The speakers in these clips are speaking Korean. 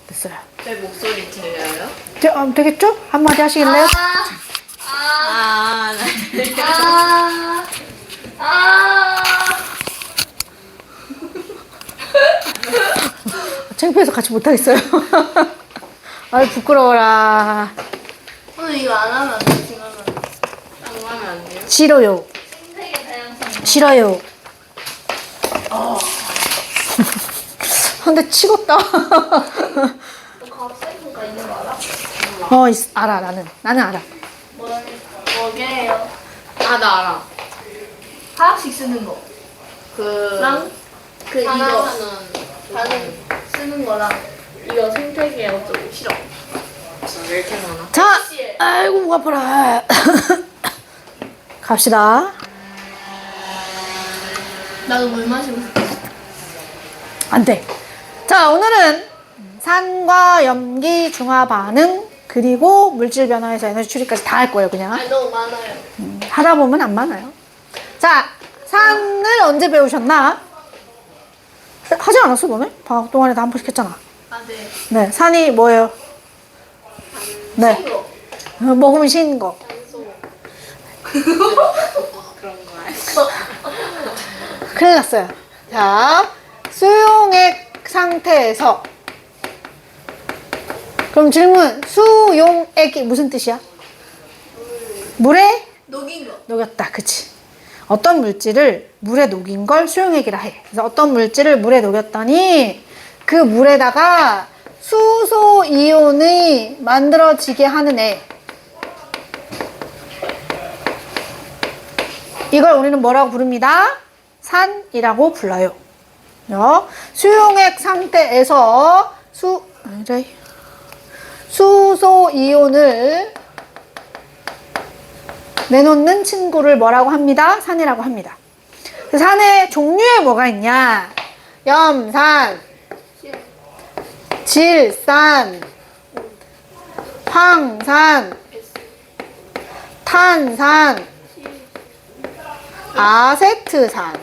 됐어요. 제 목소리 들려요? 되겠죠? 한마디 하시길래요? 네. 창피해서 같이 못하겠어요. 아유, 부끄러워라. 오늘 이거 안 하면 안 돼, 지금 하면. 안 가면 안 돼요? 싫어요. 생태계 다양성. 싫어요. 근데 치겠다. 너 값센터가 있는 거 알아? 알아, 나는 알아. 뭐게요? 아, 나 알아. 하나씩 쓰는 거. 그 그 이거 하나는 반응 쓰는 거랑 이거 생태계 어쩌고 싫어. 왜 이렇게 많아? 자, 아이고, 목 아파라. 갑시다. 나도 물 마시고 싶어. 안 돼. 자, 오늘은 산과 염기 중화 반응, 그리고 물질 변화에서 에너지 추리까지 다 할 거예요, 그냥. 아니 너무 많아요. 하다 보면 안 많아요. 자, 산을 언제 배우셨나? 하지 않았어, 너네? 방학 동안에 다 한 번씩 했잖아. 아 네. 네, 산이 뭐예요? 네, 이거. 먹으면 쉬는 거. 그런 거 알죠? 큰일 났어요. 자, 수용액 상태에서. 그럼 질문, 수용액이 무슨 뜻이야? 물에 녹인 거. 녹였다. 그치? 어떤 물질을 물에 녹인 걸 수용액이라 해. 그래서 어떤 물질을 물에 녹였더니 그 물에다가 수소 이온이 만들어지게 하는 애. 이걸 우리는 뭐라고 부릅니다? 산이라고 불러요. 수용액 상태에서 수소 이온을 내놓는 친구를 뭐라고 합니다? 산이라고 합니다. 산의 종류에 뭐가 있냐? 염산, 질산, 황산, 탄산, 아세트산이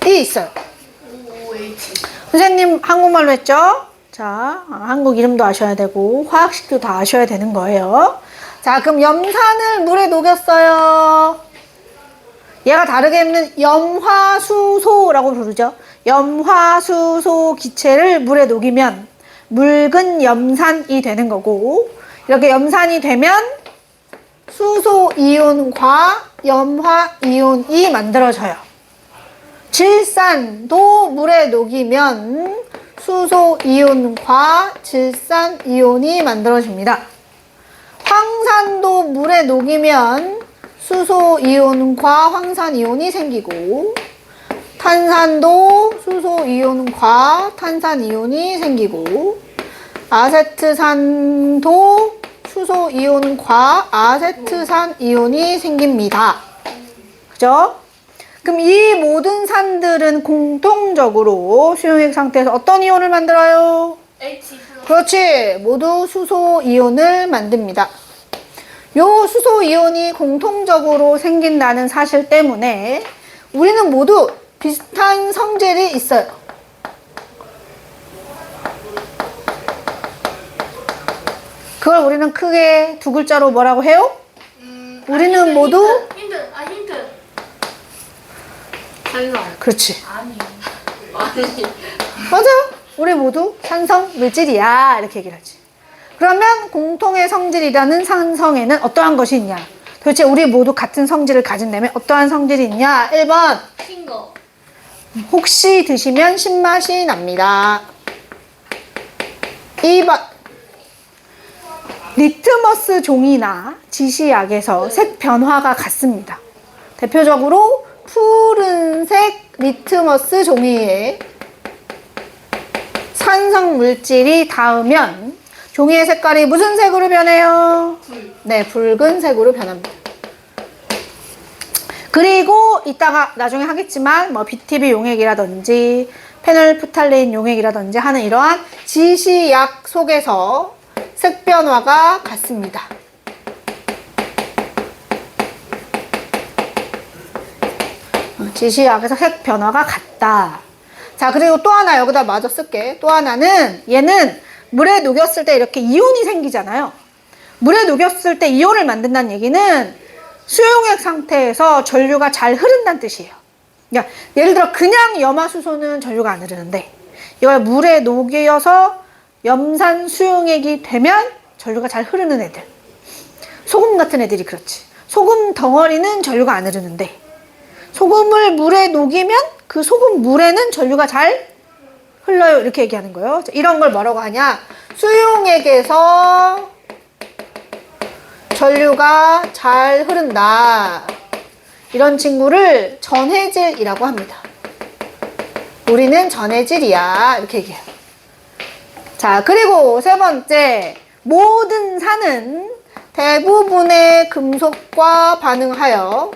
있어요. 선생님 한국말로 했죠? 자, 한국 이름도 아셔야 되고 화학식도 다 아셔야 되는 거예요. 자, 그럼 염산을 물에 녹였어요. 얘가 다르게 있는 염화수소라고 부르죠. 염화수소 기체를 물에 녹이면 묽은 염산이 되는 거고, 이렇게 염산이 되면 수소 이온과 염화 이온이 만들어져요. 질산도 물에 녹이면 수소 이온과 질산 이온이 만들어집니다. 황산도 물에 녹이면 수소 이온과 황산 이온이 생기고, 탄산도 수소 이온과 탄산 이온이 생기고, 아세트산도 수소 이온과 아세트산 이온이 생깁니다. 그죠? 그럼 이 모든 산들은 공통적으로 수용액 상태에서 어떤 이온을 만들어요? H+. 그렇지. 모두 수소 이온을 만듭니다. 요 수소 이온이 공통적으로 생긴다는 사실 때문에 우리는 모두 비슷한 성질이 있어요. 그걸 우리는 크게 두 글자로 뭐라고 해요? 우리는 모두 힌트. 산성. 그렇지. 아니. 맞아. 우리 모두 산성 물질이야. 이렇게 얘기를 하지. 그러면 공통의 성질이라는 산성에는 어떠한 것이 있냐? 도대체 우리 모두 같은 성질을 가진다면 어떠한 성질이 있냐? 1번. 신 거. 혹시 드시면 신맛이 납니다. 2번. 리트머스 종이나 지시약에서 색 변화가 같습니다. 대표적으로 푸른색 리트머스 종이에 산성 물질이 닿으면 종이의 색깔이 무슨 색으로 변해요? 네, 붉은색으로 변합니다. 그리고 이따가 나중에 하겠지만 뭐 BTB 용액이라든지 페놀프탈레인 용액이라든지 하는 이러한 지시약 속에서 색 변화가 같습니다. 지시약에서 색 변화가 같다. 자, 그리고 또 하나 여기다 마저 쓸게. 또 하나는 얘는 물에 녹였을 때 이렇게 이온이 생기잖아요. 물에 녹였을 때 이온을 만든다는 얘기는 수용액 상태에서 전류가 잘 흐른다는 뜻이에요. 그러니까 예를 들어 그냥 염화수소는 전류가 안 흐르는데 이걸 물에 녹여서 염산 수용액이 되면 전류가 잘 흐르는 애들. 소금 같은 애들이 그렇지. 소금 덩어리는 전류가 안 흐르는데 소금을 물에 녹이면 그 소금 물에는 전류가 잘 흘러요. 이렇게 얘기하는 거예요. 자, 이런 걸 뭐라고 하냐? 수용액에서 전류가 잘 흐른다. 이런 친구를 전해질이라고 합니다. 우리는 전해질이야. 이렇게 얘기해요. 자, 그리고 세 번째, 모든 산은 대부분의 금속과 반응하여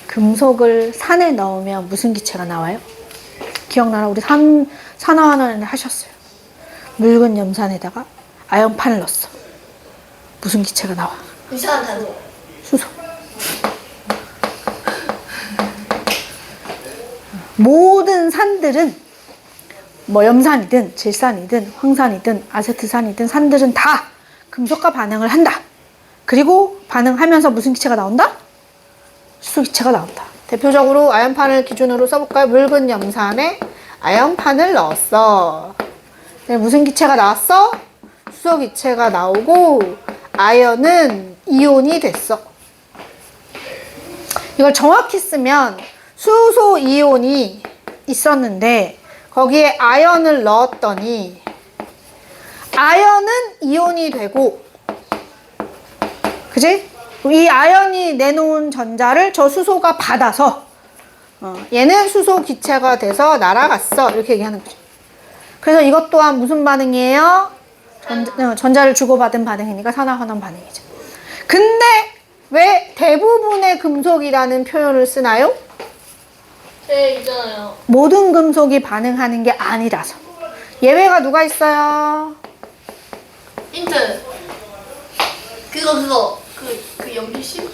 금속을 산에 넣으면 무슨 기체가 나와요? 기억나나? 우리 산화환원에 하셨어요. 묽은 염산에다가 아연판을 넣었어. 무슨 기체가 나와? 이산화탄소. 수소. 모든 산들은 뭐 염산이든 질산이든 황산이든 아세트산이든 산들은 다 금속과 반응을 한다. 그리고 반응하면서 무슨 기체가 나온다? 수소 기체가 나온다. 대표적으로 아연판을 기준으로 써볼까요? 묽은 염산에 아연판을 넣었어. 네, 무슨 기체가 나왔어? 수소 기체가 나오고 아연은 이온이 됐어. 이걸 정확히 쓰면 수소 이온이 있었는데 거기에 아연을 넣었더니 아연은 이온이 되고, 그지? 이 아연이 내놓은 전자를 저 수소가 받아서 얘는 수소 기체가 돼서 날아갔어. 이렇게 얘기하는 거죠. 그래서 이것 또한 무슨 반응이에요? 전자를 주고받은 반응이니까 산화환원 반응이죠. 근데 왜 대부분의 금속이라는 표현을 쓰나요? 네, 있잖아요. 모든 금속이 반응하는 게 아니라서. 예외가 누가 있어요? 힌트. 그거. 그 연필심?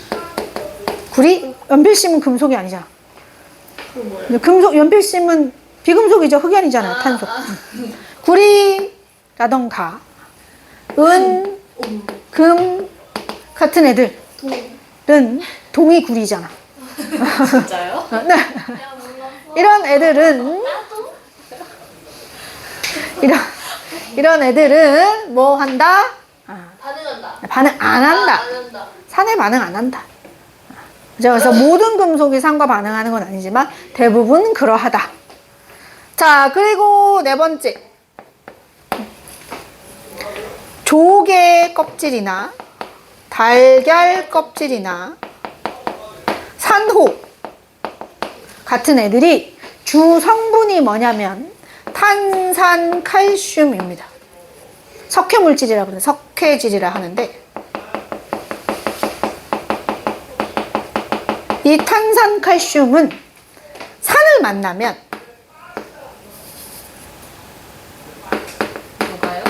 구리? 연필심은 금속이 아니잖아. 그거 뭐예요? 근데 금속, 연필심은 비금속이죠. 흑연이잖아요. 탄소. 구리라던가 은, 금 같은 애들은 동이 구리잖아. 진짜요? 네. 이런 애들은 이런 애들은 뭐 한다? 반응한다. 반응 안 한다. 안 한다. 산에 반응 안 한다. 그래서 모든 금속이 산과 반응하는 건 아니지만 대부분 그러하다. 자, 그리고 네 번째. 조개 껍질이나 달걀 껍질이나 산호 같은 애들이 주 성분이 뭐냐면 탄산칼슘입니다. 석회물질이라고 그러는데 석회질이라 하는데 이 탄산칼슘은 산을 만나면 뭐가요?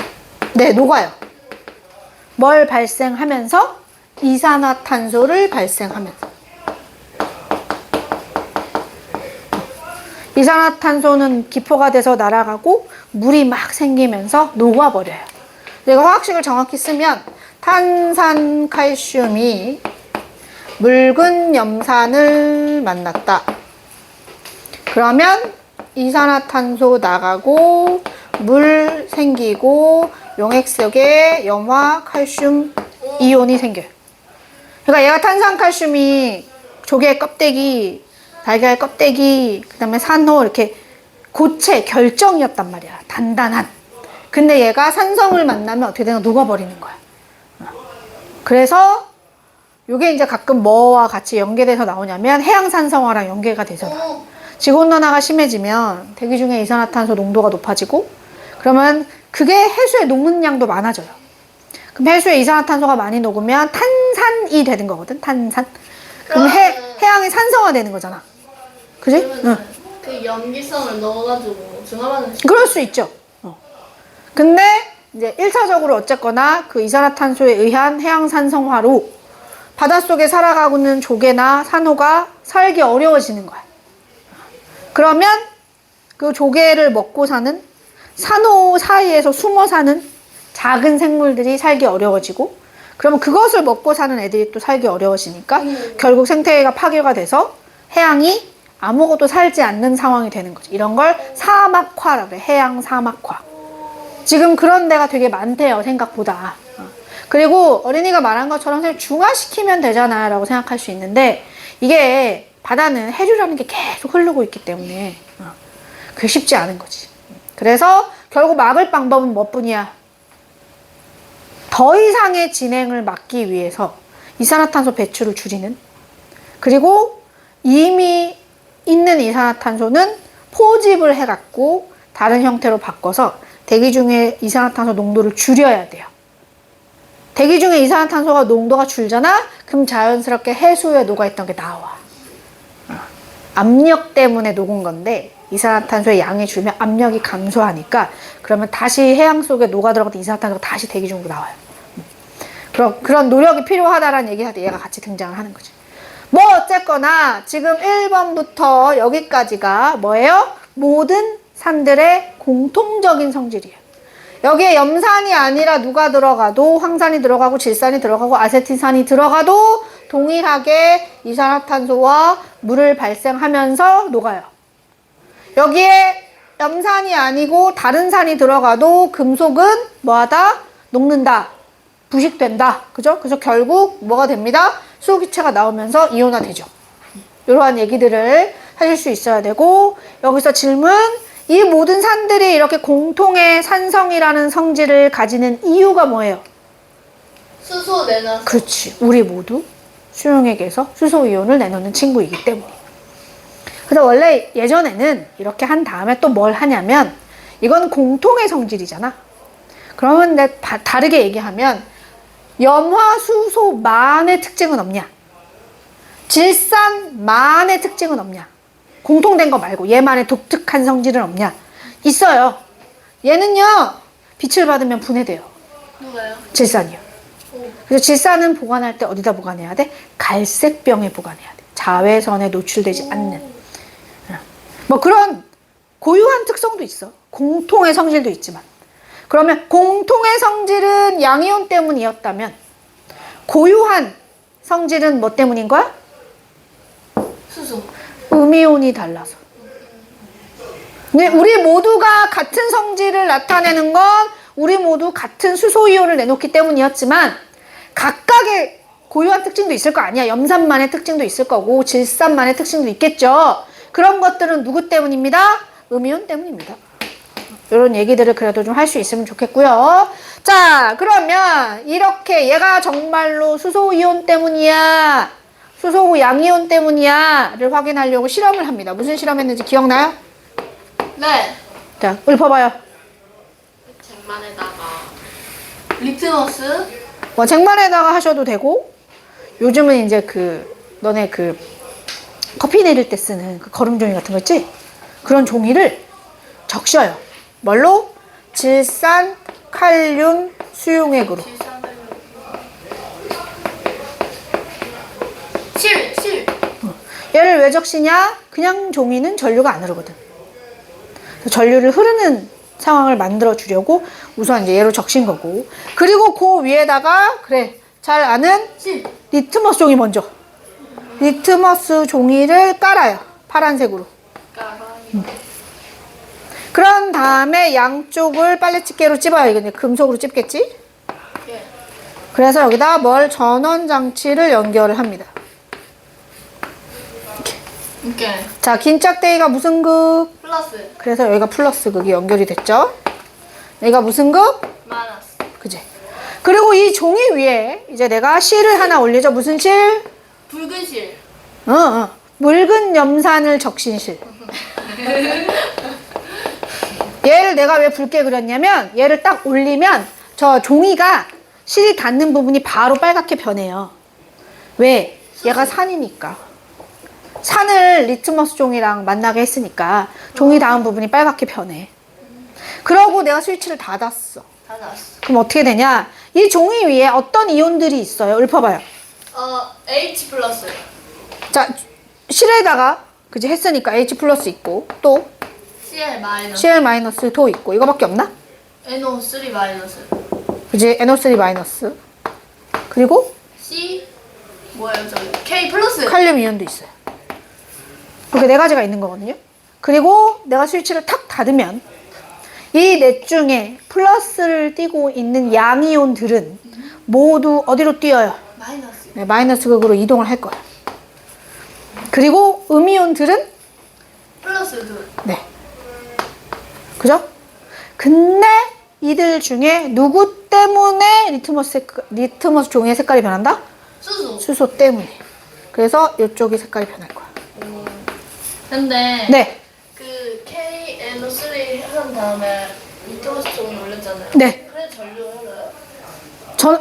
네, 녹아요. 뭘 발생하면서? 이산화탄소를 발생하면서. 이산화탄소는 기포가 돼서 날아가고 물이 막 생기면서 녹아버려요. 내가 화학식을 정확히 쓰면 탄산칼슘이 묽은 염산을 만났다. 그러면 이산화탄소 나가고 물 생기고 용액 속에 염화 칼슘 이온이 생겨요. 그러니까 얘가 탄산칼슘이 조개 껍데기, 달걀 껍데기, 그 다음에 산호 이렇게 고체, 결정이었단 말이야. 단단한. 근데 얘가 산성을 만나면 어떻게 되나 녹아버리는 거야. 그래서 이게 이제 가끔 뭐와 같이 연계돼서 나오냐면 해양산성화랑 연계가 돼서 나와요. 지구온난화가 심해지면 대기 중에 이산화탄소 농도가 높아지고 그러면 그게 해수에 녹는 양도 많아져요. 그럼 해수에 이산화탄소가 많이 녹으면 탄산이 되는 거거든. 탄산. 그럼 해양이 산성화 되는 거잖아. 그지? 응. 그 염기성을 넣어가지고 중화반응 그럴 수 있죠. 근데 이제 1차적으로 어쨌거나 그 이산화탄소에 의한 해양 산성화로 바닷속에 살아가고 있는 조개나 산호가 살기 어려워지는 거야. 그러면 그 조개를 먹고 사는 산호 사이에서 숨어 사는 작은 생물들이 살기 어려워지고, 그러면 그것을 먹고 사는 애들이 또 살기 어려워지니까 결국 생태계가 파괴가 돼서 해양이 아무것도 살지 않는 상황이 되는 거지. 이런 걸 사막화라고 해. 해양 사막화. 지금 그런 데가 되게 많대요, 생각보다. 그리고 어린이가 말한 것처럼 그냥 중화시키면 되잖아 라고 생각할 수 있는데, 이게 바다는 해류라는 게 계속 흐르고 있기 때문에 그게 쉽지 않은 거지. 그래서 결국 막을 방법은 뭐뿐이야? 더 이상의 진행을 막기 위해서 이산화탄소 배출을 줄이는, 그리고 이미 있는 이산화탄소는 포집을 해갖고 다른 형태로 바꿔서 대기 중에 이산화탄소 농도를 줄여야 돼요. 대기 중에 이산화탄소가 농도가 줄잖아? 그럼 자연스럽게 해수에 녹아있던 게 나와. 압력 때문에 녹은 건데 이산화탄소의 양이 줄면 압력이 감소하니까, 그러면 다시 해양 속에 녹아 들어갔던 이산화탄소가 다시 대기 중으로 나와요. 그런 노력이 필요하다라는 얘기할 때 얘가 같이 등장을 하는 거지. 뭐 어쨌거나 지금 1번부터 여기까지가 뭐예요? 모든 산들의 공통적인 성질이에요. 여기에 염산이 아니라 누가 들어가도, 황산이 들어가고 질산이 들어가고 아세틴산이 들어가도 동일하게 이산화탄소와 물을 발생하면서 녹아요. 여기에 염산이 아니고 다른 산이 들어가도 금속은 뭐하다? 녹는다. 부식된다. 그죠? 그래서 결국 뭐가 됩니다? 수소기체가 나오면서 이온화 되죠. 이러한 얘기들을 하실 수 있어야 되고, 여기서 질문, 이 모든 산들이 이렇게 공통의 산성이라는 성질을 가지는 이유가 뭐예요? 수소 내놔서. 그렇지. 우리 모두 수용액에서 수소이온을 내놓는 친구이기 때문에. 그래서 원래 예전에는 이렇게 한 다음에 또 뭘 하냐면, 이건 공통의 성질이잖아. 그러면 다르게 얘기하면 염화수소만의 특징은 없냐? 질산만의 특징은 없냐? 공통된 거 말고 얘만의 독특한 성질은 없냐? 있어요. 얘는요, 빛을 받으면 분해돼요. 누가요? 질산이요. 그래서 질산은 보관할 때 어디다 보관해야 돼? 갈색병에 보관해야 돼. 자외선에 노출되지 않는. 뭐 그런 고유한 특성도 있어. 공통의 성질도 있지만. 그러면 공통의 성질은 양이온 때문이었다면 고유한 성질은 뭐 때문인 거야? 수소. 음이온이 달라서. 근데 우리 모두가 같은 성질을 나타내는 건 우리 모두 같은 수소이온을 내놓기 때문이었지만, 각각의 고유한 특징도 있을 거 아니야. 염산만의 특징도 있을 거고 질산만의 특징도 있겠죠. 그런 것들은 누구 때문입니다? 음이온 때문입니다. 이런 얘기들을 그래도 좀 할 수 있으면 좋겠고요. 자, 그러면 이렇게 얘가 정말로 수소이온 때문이야, 수소 양이온 때문이야?를 확인하려고 실험을 합니다. 무슨 실험했는지 기억나요? 네. 자, 읊어봐요. 쟁반에다가 리트머스. 뭐 쟁반에다가 하셔도 되고, 요즘은 이제 너네 커피 내릴 때 쓰는 그 거름종이 같은 거 있지? 그런 종이를 적셔요. 뭘로? 질산, 칼륨, 수용액으로. 실. 얘를 왜 적시냐? 그냥 종이는 전류가 안 흐르거든. 전류를 흐르는 상황을 만들어 주려고 우선 이제 얘로 적신 거고, 그리고 그 위에다가 그래 잘 아는 리트머스 종이 먼저, 리트머스 종이를 깔아요. 파란색으로. 그런 다음에 양쪽을 빨래집게로 찝어요. 이거 이제 금속으로 찝겠지? 예. 그래서 여기다 전원 장치를 연결을 합니다. 이렇게. 자, 긴 짝대기가 무슨 극? 플러스. 그래서 여기가 플러스 극이 연결이 됐죠. 여기가 무슨 극? 마이너스. 그지? 그리고 이 종이 위에 이제 내가 실을 하나 올리죠. 무슨 실? 붉은 실. 묽은 염산을 적신 실. 얘를 내가 왜 붉게 그렸냐면, 얘를 딱 올리면 저 종이가 실이 닿는 부분이 바로 빨갛게 변해요. 왜? 얘가 산이니까. 산을 리트머스 종이랑 만나게 했으니까 종이 닿은 부분이 빨갛게 변해. 그러고 내가 스위치를 닫았어. 다 나왔어. 그럼 어떻게 되냐? 이 종이 위에 어떤 이온들이 있어요? 읊어봐요. H 플러스. 자, 실에다가 그지 했으니까 H 플러스 있고 또 Cl 마이너스. Cl 마이너스 도 있고 이거밖에 없나? NO3 마이너스. 그지 NO3 마이너스 그리고 C 뭐예요 저기? K 플러스. 칼륨 이온도 있어요. 이렇게 네 가지가 있는 거거든요. 그리고 내가 스위치를 탁 닫으면 이 넷 중에 플러스를 띄고 있는 양이온들은 모두 어디로 뛰어요? 마이너스. 네, 마이너스 극으로 이동을 할 거예요. 그리고 음이온들은 플러스 2. 네. 그죠? 근데 이들 중에 누구 때문에 리트머스 종이의 색깔이 변한다? 수소. 수소 때문에. 그래서 이쪽이 색깔이 변할 거야. 근데 네. 그 KNO3 한 다음에 리터머스 쪽은 올렸잖아요. 네. 그래 전류 흘러요?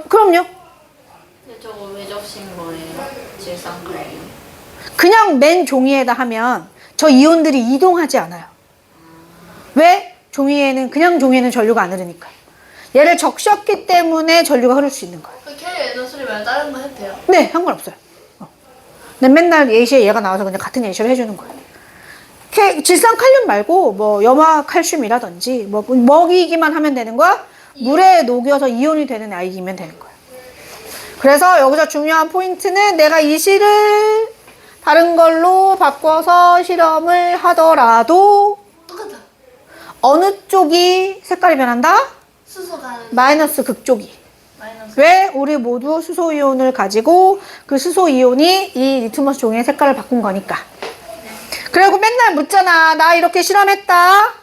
그럼요. 근데 저거 왜 적신 거예요? 질산칼륨. 그냥 맨 종이에다 하면 저 이온들이 이동하지 않아요. 왜? 그냥 종이에는 전류가 안 흐르니까. 얘를 적셨기 때문에 전류가 흐를 수 있는 거예요. 그 KNO3 말고 다른 거 해도 돼요? 네, 상관없어요. 근데 맨날 예시에 얘가 나와서 그냥 같은 예시를 해주는 거예요. 질산칼륨 말고 뭐 염화칼슘이라든지 뭐 먹이기만 하면 되는 거야. 물에 녹여서 이온이 되는 아이기면 되는 거예요. 그래서 여기서 중요한 포인트는 내가 이 실을 다른 걸로 바꿔서 실험을 하더라도 똑같아. 어느 쪽이 색깔이 변한다? 수소 가는 마이너스 극쪽이. 마이너스. 왜? 우리 모두 수소 이온을 가지고 그 수소 이온이 이 리트머스 종이의 색깔을 바꾼 거니까. 그리고 맨날 묻잖아. 나 이렇게 실험했다.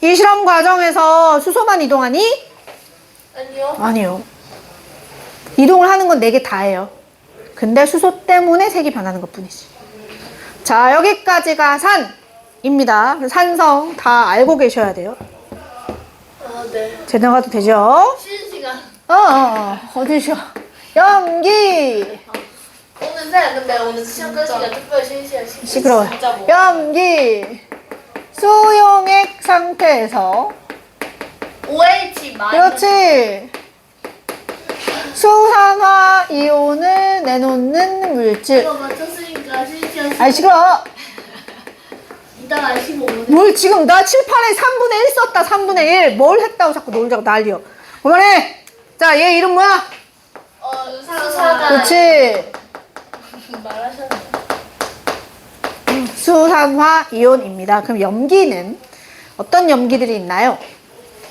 이 실험 과정에서 수소만 이동하니? 아니요. 아니요. 이동을 하는 건 4개 다예요. 근데 수소 때문에 색이 변하는 것 뿐이지. 자, 여기까지가 산입니다. 산성 다 알고 계셔야 돼요. 아 네. 제대로 가도 되죠? 쉬는 시간. 어디죠? 염기! 오늘 새 근데 오늘 시험 끝 시간 특별 쉬는 시간. 시끄러워요. 진짜 뭐. 염기! 수용액 상태에서 OH 마이너스. 그렇지. 수산화 이온을 내놓는 물질. 이거 맞췄으니까 쉬는 시간. 아이 시끄러. 이따가 15분. 뭘 지금 나 칠판에 3분의 1 썼다. 3분의 1. 뭘 했다고 자꾸 놀자고 난리여. 그만해. 자, 얘 이름 뭐야? 수사가. 그렇지. 말하셨네. 수산화 이온입니다. 그럼 염기는 어떤 염기들이 있나요?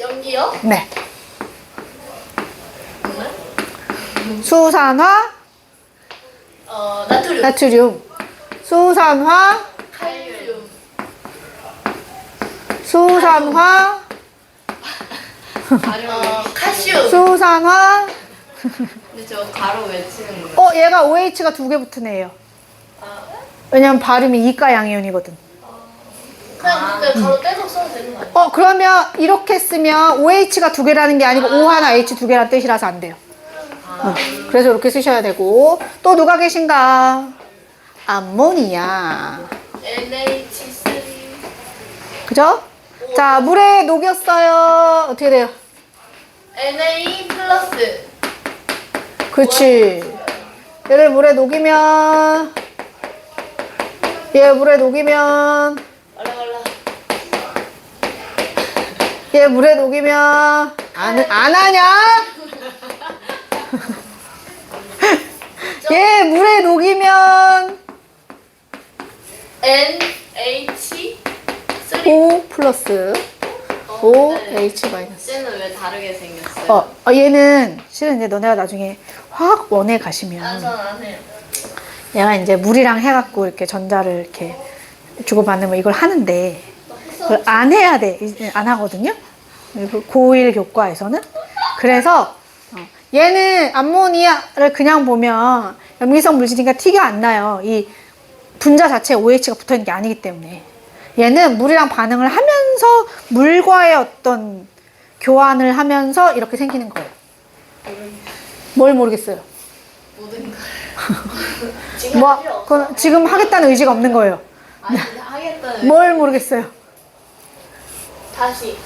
연기요? 네. 네? 수산화 나트륨. 나트륨. 수산화 칼륨. 수산화 칼슘. 수산화 근데 저 가로 왜 치는 거예요? 얘가 OH가 2개 붙은 애예요. 아, 왜냐면 발음이 이가 양이온이거든. 그냥 근데 바로 떼서 써도 되는 거 아니에요? 그러면 이렇게 쓰면 OH가 2개라는 게 아니고 O 하나 H 2개라는 뜻이라서 안 돼요. 그래서 이렇게 쓰셔야 되고. 또 누가 계신가? 암모니아. NH3. 그죠? 자, 물에 녹였어요. 어떻게 돼요? Na 플러스. 그렇지. 얘를 물에 녹이면 얘 물에 녹이면 말라. 얘 물에 녹이면 안 하냐? 얘 물에 녹이면 NH3. O 플러스 OH 마이너스. 쟤는 왜 다르게 생겼어요? 얘는 실은 이제 너네가 나중에 화학원에 가시면 안 해요. 얘가 이제 물이랑 해갖고 이렇게 전자를 이렇게 주고받는 뭐 이걸 하는데 그걸 안 해야 돼. 이제 안 하거든요. 고1 교과에서는. 그래서 얘는 암모니아를 그냥 보면 염기성 물질이니까 티가 안 나요. 이 분자 자체에 OH가 붙어 있는 게 아니기 때문에. 얘는 물이랑 반응을 하면서 물과의 어떤 교환을 하면서 이렇게 생기는 거예요. 뭘 모르겠어요. 모든 걸. 지금 뭐, 필요 없어. 그건 지금 하겠다는 의지가 없는 거예요. 아니 하겠다는. 뭘 모르겠어요. 다시.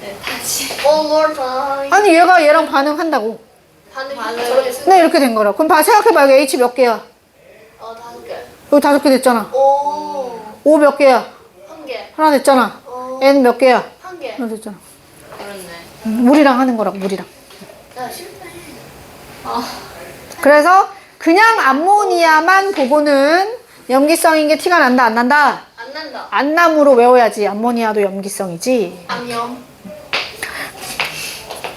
네 다시. One more time. 아니 얘가 얘랑 반응한다고. 반을 저렇게 쓰는 네, 이렇게 된 거라. 그럼 생각해봐. 여기 H 몇 개야? 5개. 여기 5개 됐잖아. 오. O 몇 개야? 1개. 하나 됐잖아. 어. N 몇 개야? 1개. 하나 됐잖아. 그렇네. 물이랑 하는 거라고, 물이랑. 야, 쉽네. 그래서 그냥 암모니아만 보고는 염기성인 게 티가 난다, 안 난다? 안 난다. 안 남으로 외워야지. 암모니아도 염기성이지. 암염.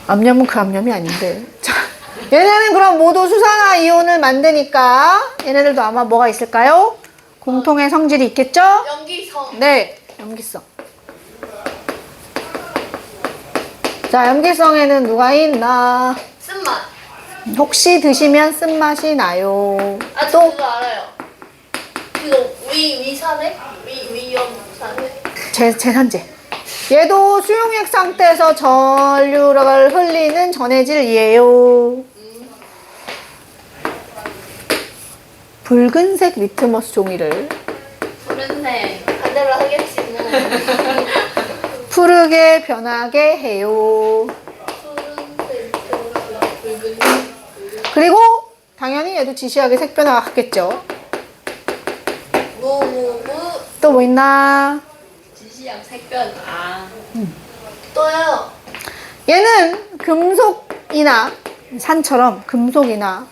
암염은 그 암염이 아닌데. 자, 얘네는 그럼 모두 수산화 이온을 만드니까 얘네들도 아마 뭐가 있을까요? 공통의 성질이 있겠죠? 염기성. 네, 염기성. 자, 염기성에는 누가 있나? 쓴맛. 혹시 드시면 쓴맛이 나요. 아, 저 또 그거 알아요. 그거 위산액? 위염산액? 제산제. 얘도 수용액 상태에서 전류를 흘리는 전해질이에요. 붉은색 리트머스 종이를 푸른색. 반대로 하겠지 뭐. 푸르게 변하게 해요. 푸른색, 붉은색. 그리고 당연히 얘도 지시하게 색변화가 하겠죠. 무무무. 또 뭐 있나? 지시약 색변. 아. 또요. 얘는 금속이나 산처럼 금속이나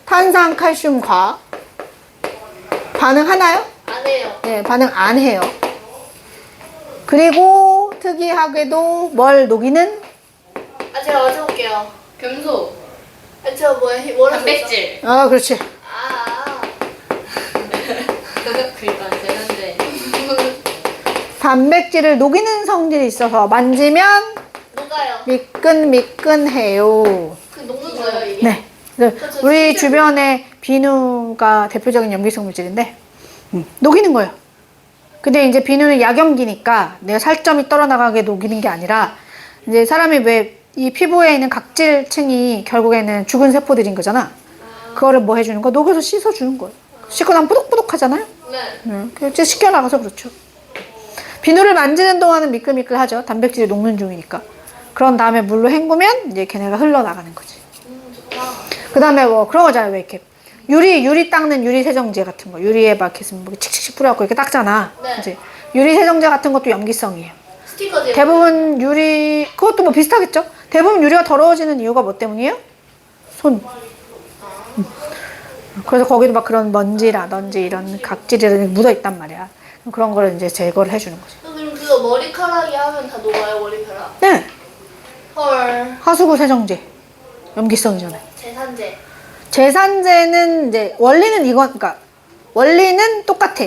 탄산, 칼슘과 반응하나요? 안 해요. 네, 반응 안 해요. 그리고 특이하게도 뭘 녹이는? 아, 제가 맞춰볼게요. 금속. 아, 저 뭐라 단백질. 아, 그렇지. 아. 그러니까 제산제. 단백질을 녹이는 성질이 있어서 만지면 녹아요. 미끈미끈해요. 그 녹는 거예요, 이게? 네. 그래서 우리 주변에 비누가 대표적인 염기성 물질인데 녹이는 거예요. 근데 이제 비누는 약염기니까 내가 살점이 떨어나가게 녹이는 게 아니라 이제 사람이 왜 이 피부에 있는 각질층이 결국에는 죽은 세포들인 거잖아. 그거를 뭐 해주는 거? 녹여서 씻어주는 거예요. 씻고 나면 뿌독뿌독 하잖아요. 네. 그래서 씻겨나가서 그렇죠. 비누를 만지는 동안은 미끌미끌하죠. 단백질이 녹는 중이니까. 그런 다음에 물로 헹구면 이제 걔네가 흘러나가는 거지. 좋다. 그 다음에 뭐 그런 거잖아요. 왜 이렇게 유리 닦는 유리 세정제 같은 거. 유리에 막 이렇게 뭐 칙칙칙 뿌려갖고 이렇게 닦잖아. 네. 그치? 유리 세정제 같은 것도 염기성이에요. 스티커지. 대부분 유리, 그것도 뭐 비슷하겠죠? 대부분 유리가 더러워지는 이유가 뭐 때문이에요? 손. 그래서 거기도 막 그런 먼지라든지 이런 각질이 묻어있단 말이야. 그런 거를 이제 제거를 해주는 거지. 그럼 그거 머리카락이 하면 다 녹아요, 머리카락? 네. 헐. 하수구 세정제. 염기성이잖아요. 제산제. 제산제는 이제 원리는 그러니까 원리는 똑같아.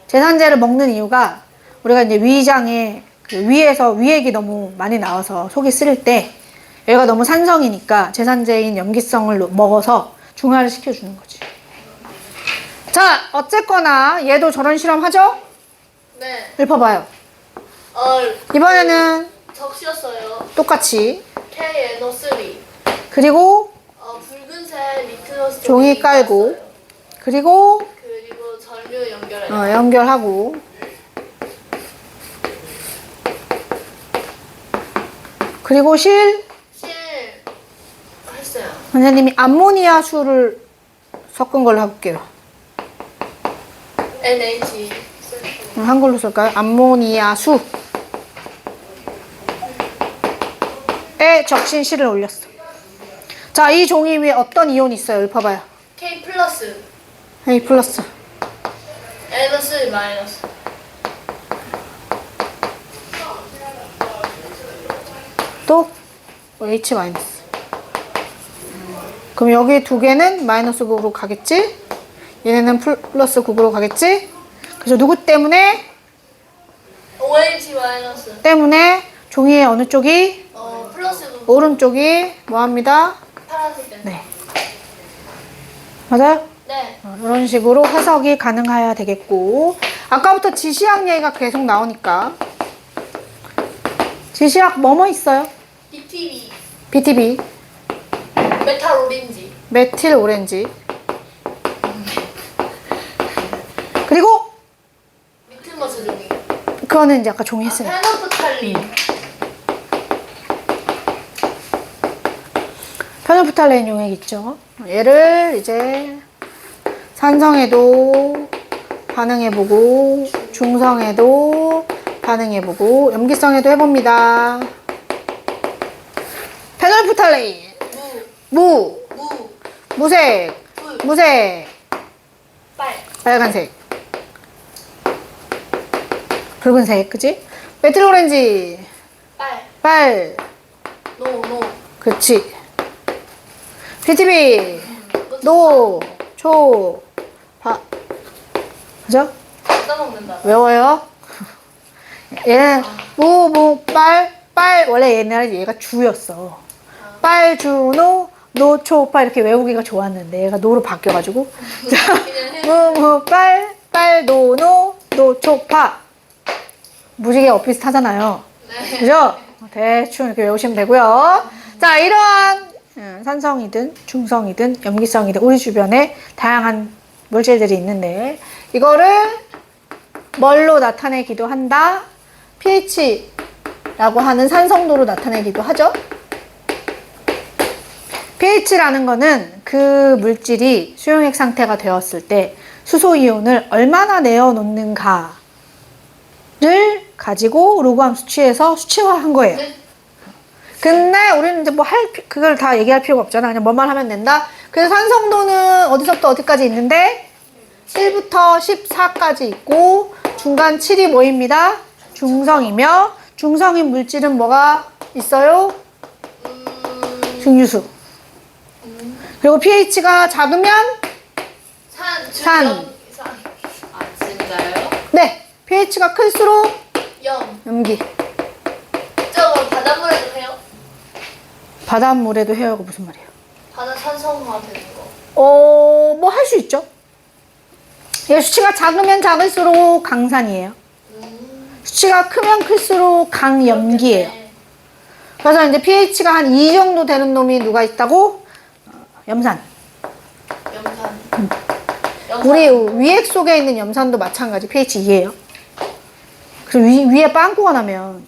제산제를 먹는 이유가 우리가 이제 위장에 그 위에서 위액이 너무 많이 나와서 속이 쓰릴 때 얘가 너무 산성이니까 제산제인 염기성을 먹어서 중화를 시켜주는 거지. 자, 어쨌거나 얘도 저런 실험 하죠? 네. 읊어봐요. 어, 이번에는 적시였어요. 똑같이 KNO3. 그리고 붉은색 리트머스 종이 깔고 그리고 그리고 전류 연결해요. 연결하고 그리고 실 했어요. 선생님이 암모니아 수를 섞은 걸로 해볼게요. NH. 한글로 쓸까요? 암모니아 수에 적신 실을 올렸어. 자, 이 종이 위에 어떤 이온이 있어요? 읊어봐요. K 플러스. A 플러스. NO3 마이너스. 또 H 마이너스. 그럼 여기 두 개는 마이너스 극으로 가겠지? 얘네는 플러스 극으로 가겠지? 그래서 누구 때문에? OH 마이너스. 때문에 종이의 어느 쪽이? 플러스 오른쪽이 뭐합니다? 파란색. 네. 맞아요? 네. 이런 식으로 해석이 가능해야 되겠고, 아까부터 지시학 얘기가 계속 나오니까 지시학 뭐뭐 있어요? BTB. BTB, 메탈 오렌지. 메틸 오렌지, 그리고 리트머스 종이. 그거는 이제 아까 종이 했으니까. 페노프탈린. 페놀프탈레인 용액 있죠. 얘를 이제 산성에도 반응해보고 중성에도 반응해보고 염기성에도 해봅니다. 페놀프탈레인 무, 무색 무색 빨, 빨간색 붉은색 그치? 메틸오렌지 빨, 빨 노, 그치 PTB 노 초 파 그죠? 써먹는다. 외워요? 얘는 빨 원래 옛날에 얘가 주였어. 빨, 주, 노, 초, 파 이렇게 외우기가 좋았는데 얘가 노로 바뀌어가지고 자, 빨, 노, 초, 파 무지개 엇비슷하잖아요. 네. 그죠? 대충 이렇게 외우시면 되고요. 자, 이러한 산성이든 중성이든 염기성이든 우리 주변에 다양한 물질들이 있는데 이거를 뭘로 나타내기도 한다? pH라고 하는 산성도로 나타내기도 하죠. pH라는 거는 그 물질이 수용액 상태가 되었을 때 수소이온을 얼마나 내어놓는가를 가지고 로그암 수치에서 수치화한 거예요. 근데 우리는 이제 뭐 그걸 다 얘기할 필요가 없잖아. 그냥 뭐만 하면 된다. 그래서 산성도는 어디서부터 어디까지 있는데 1부터 14까지 있고 중간 7이 뭐입니다? 중성이며 중성인 물질은 뭐가 있어요? 증류수. 그리고 pH가 작으면 산. 아 진짜요? 네. pH가 클수록 염기. 저거 바닷물에도 해요? 바닷물에도 해요가 무슨 말이에요? 바다 산성화 되는 거. 뭐 할 수 있죠. 얘 수치가 작으면 작을수록 강산이에요. 수치가 크면 클수록 강염기예요. 그래서 이제 pH가 한 2 정도 되는 놈이 누가 있다고? 염산. 염산. 우리 위액 속에 있는 염산도 마찬가지 pH 2예요. 그리고 위에 빵꾸가 나면,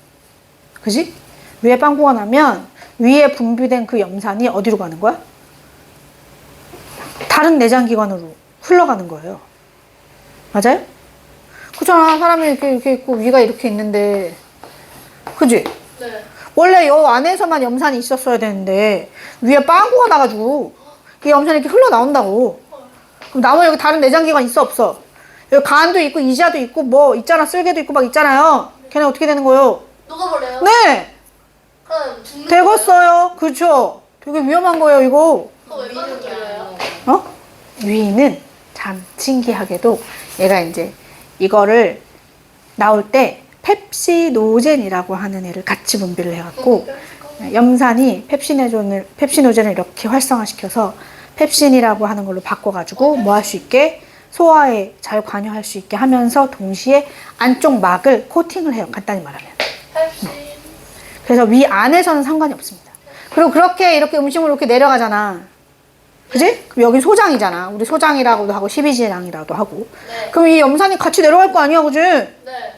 그지? 위에 빵꾸가 나면 위에 분비된 그 염산이 어디로 가는 거야? 다른 내장기관으로 흘러가는 거예요. 맞아요? 그렇잖아. 사람이 이렇게 있고 위가 이렇게 있는데, 그지? 네. 원래 요 안에서만 염산이 있었어야 되는데 위에 빵꾸가 나가지고 이 염산이 이렇게 흘러나온다고. 그럼 나머지 여기 다른 내장기관 있어 없어? 여기 간도 있고 이자도 있고 뭐 있잖아. 쓸개도 있고 막 있잖아요. 걔네 어떻게 되는 거예요? 녹아버려요? 네! 그럼 죽는 되겠어요. 그쵸? 되게 위험한 거예요 이거. 거예요? 왜 빠져 돌려요? 위는 참 신기하게도 얘가 이제 이거를 나올 때 펩시노젠이라고 하는 애를 같이 분비를 해갖고 염산이 펩시노젠을 이렇게 활성화시켜서 펩신이라고 하는 걸로 바꿔가지고 뭐 할 수 있게 소화에 잘 관여할 수 있게 하면서 동시에 안쪽 막을 코팅을 해요. 간단히 말하면. 펩신. 그래서 위 안에서는 상관이 없습니다. 그리고 그렇게 이렇게 음식물 이렇게 내려가잖아. 그지? 그럼 여기 소장이잖아. 우리 소장이라고도 하고 12지랑이라고도 하고. 네. 그럼 이 염산이 같이 내려갈 거 아니야, 그지? 네.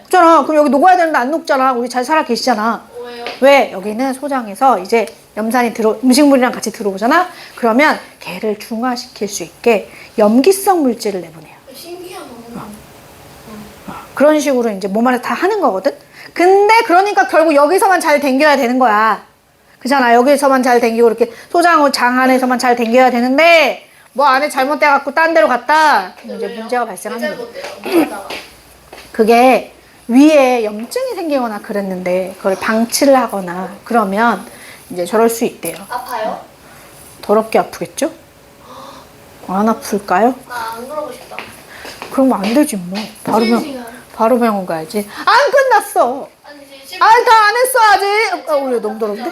그렇잖아. 그럼 여기 녹아야 되는데 안 녹잖아. 우리 잘 살아 계시잖아. 왜요? 왜? 여기는 소장에서 이제 염산이 음식물이랑 같이 들어오잖아. 그러면 걔를 중화시킬 수 있게 염기성 물질을 내보내요. 신기하다. 그런 식으로 이제 몸 안에서 다 하는 거거든? 근데 그러니까 결국 여기서만 잘 당겨야 되는 거야. 그잖아. 여기서만 잘 당기고 이렇게 소장 장 안에서만 잘 당겨야 되는데 뭐 안에 잘못돼갖고 딴 데로 갔다. 그럼 이제 문제가 발생하는 거야. 거예요. 그게 위에 염증이 생기거나 그랬는데 그걸 방치를 하거나 그러면 이제 저럴 수 있대요. 아파요? 더럽게 아프겠죠? 안 아플까요? 나 안 그러고 싶다. 그러면 안 되지 뭐. 바로 병원 가야지. 안 끝났어. 아니 다 안 했어 아직. 우리 너무 더러운데?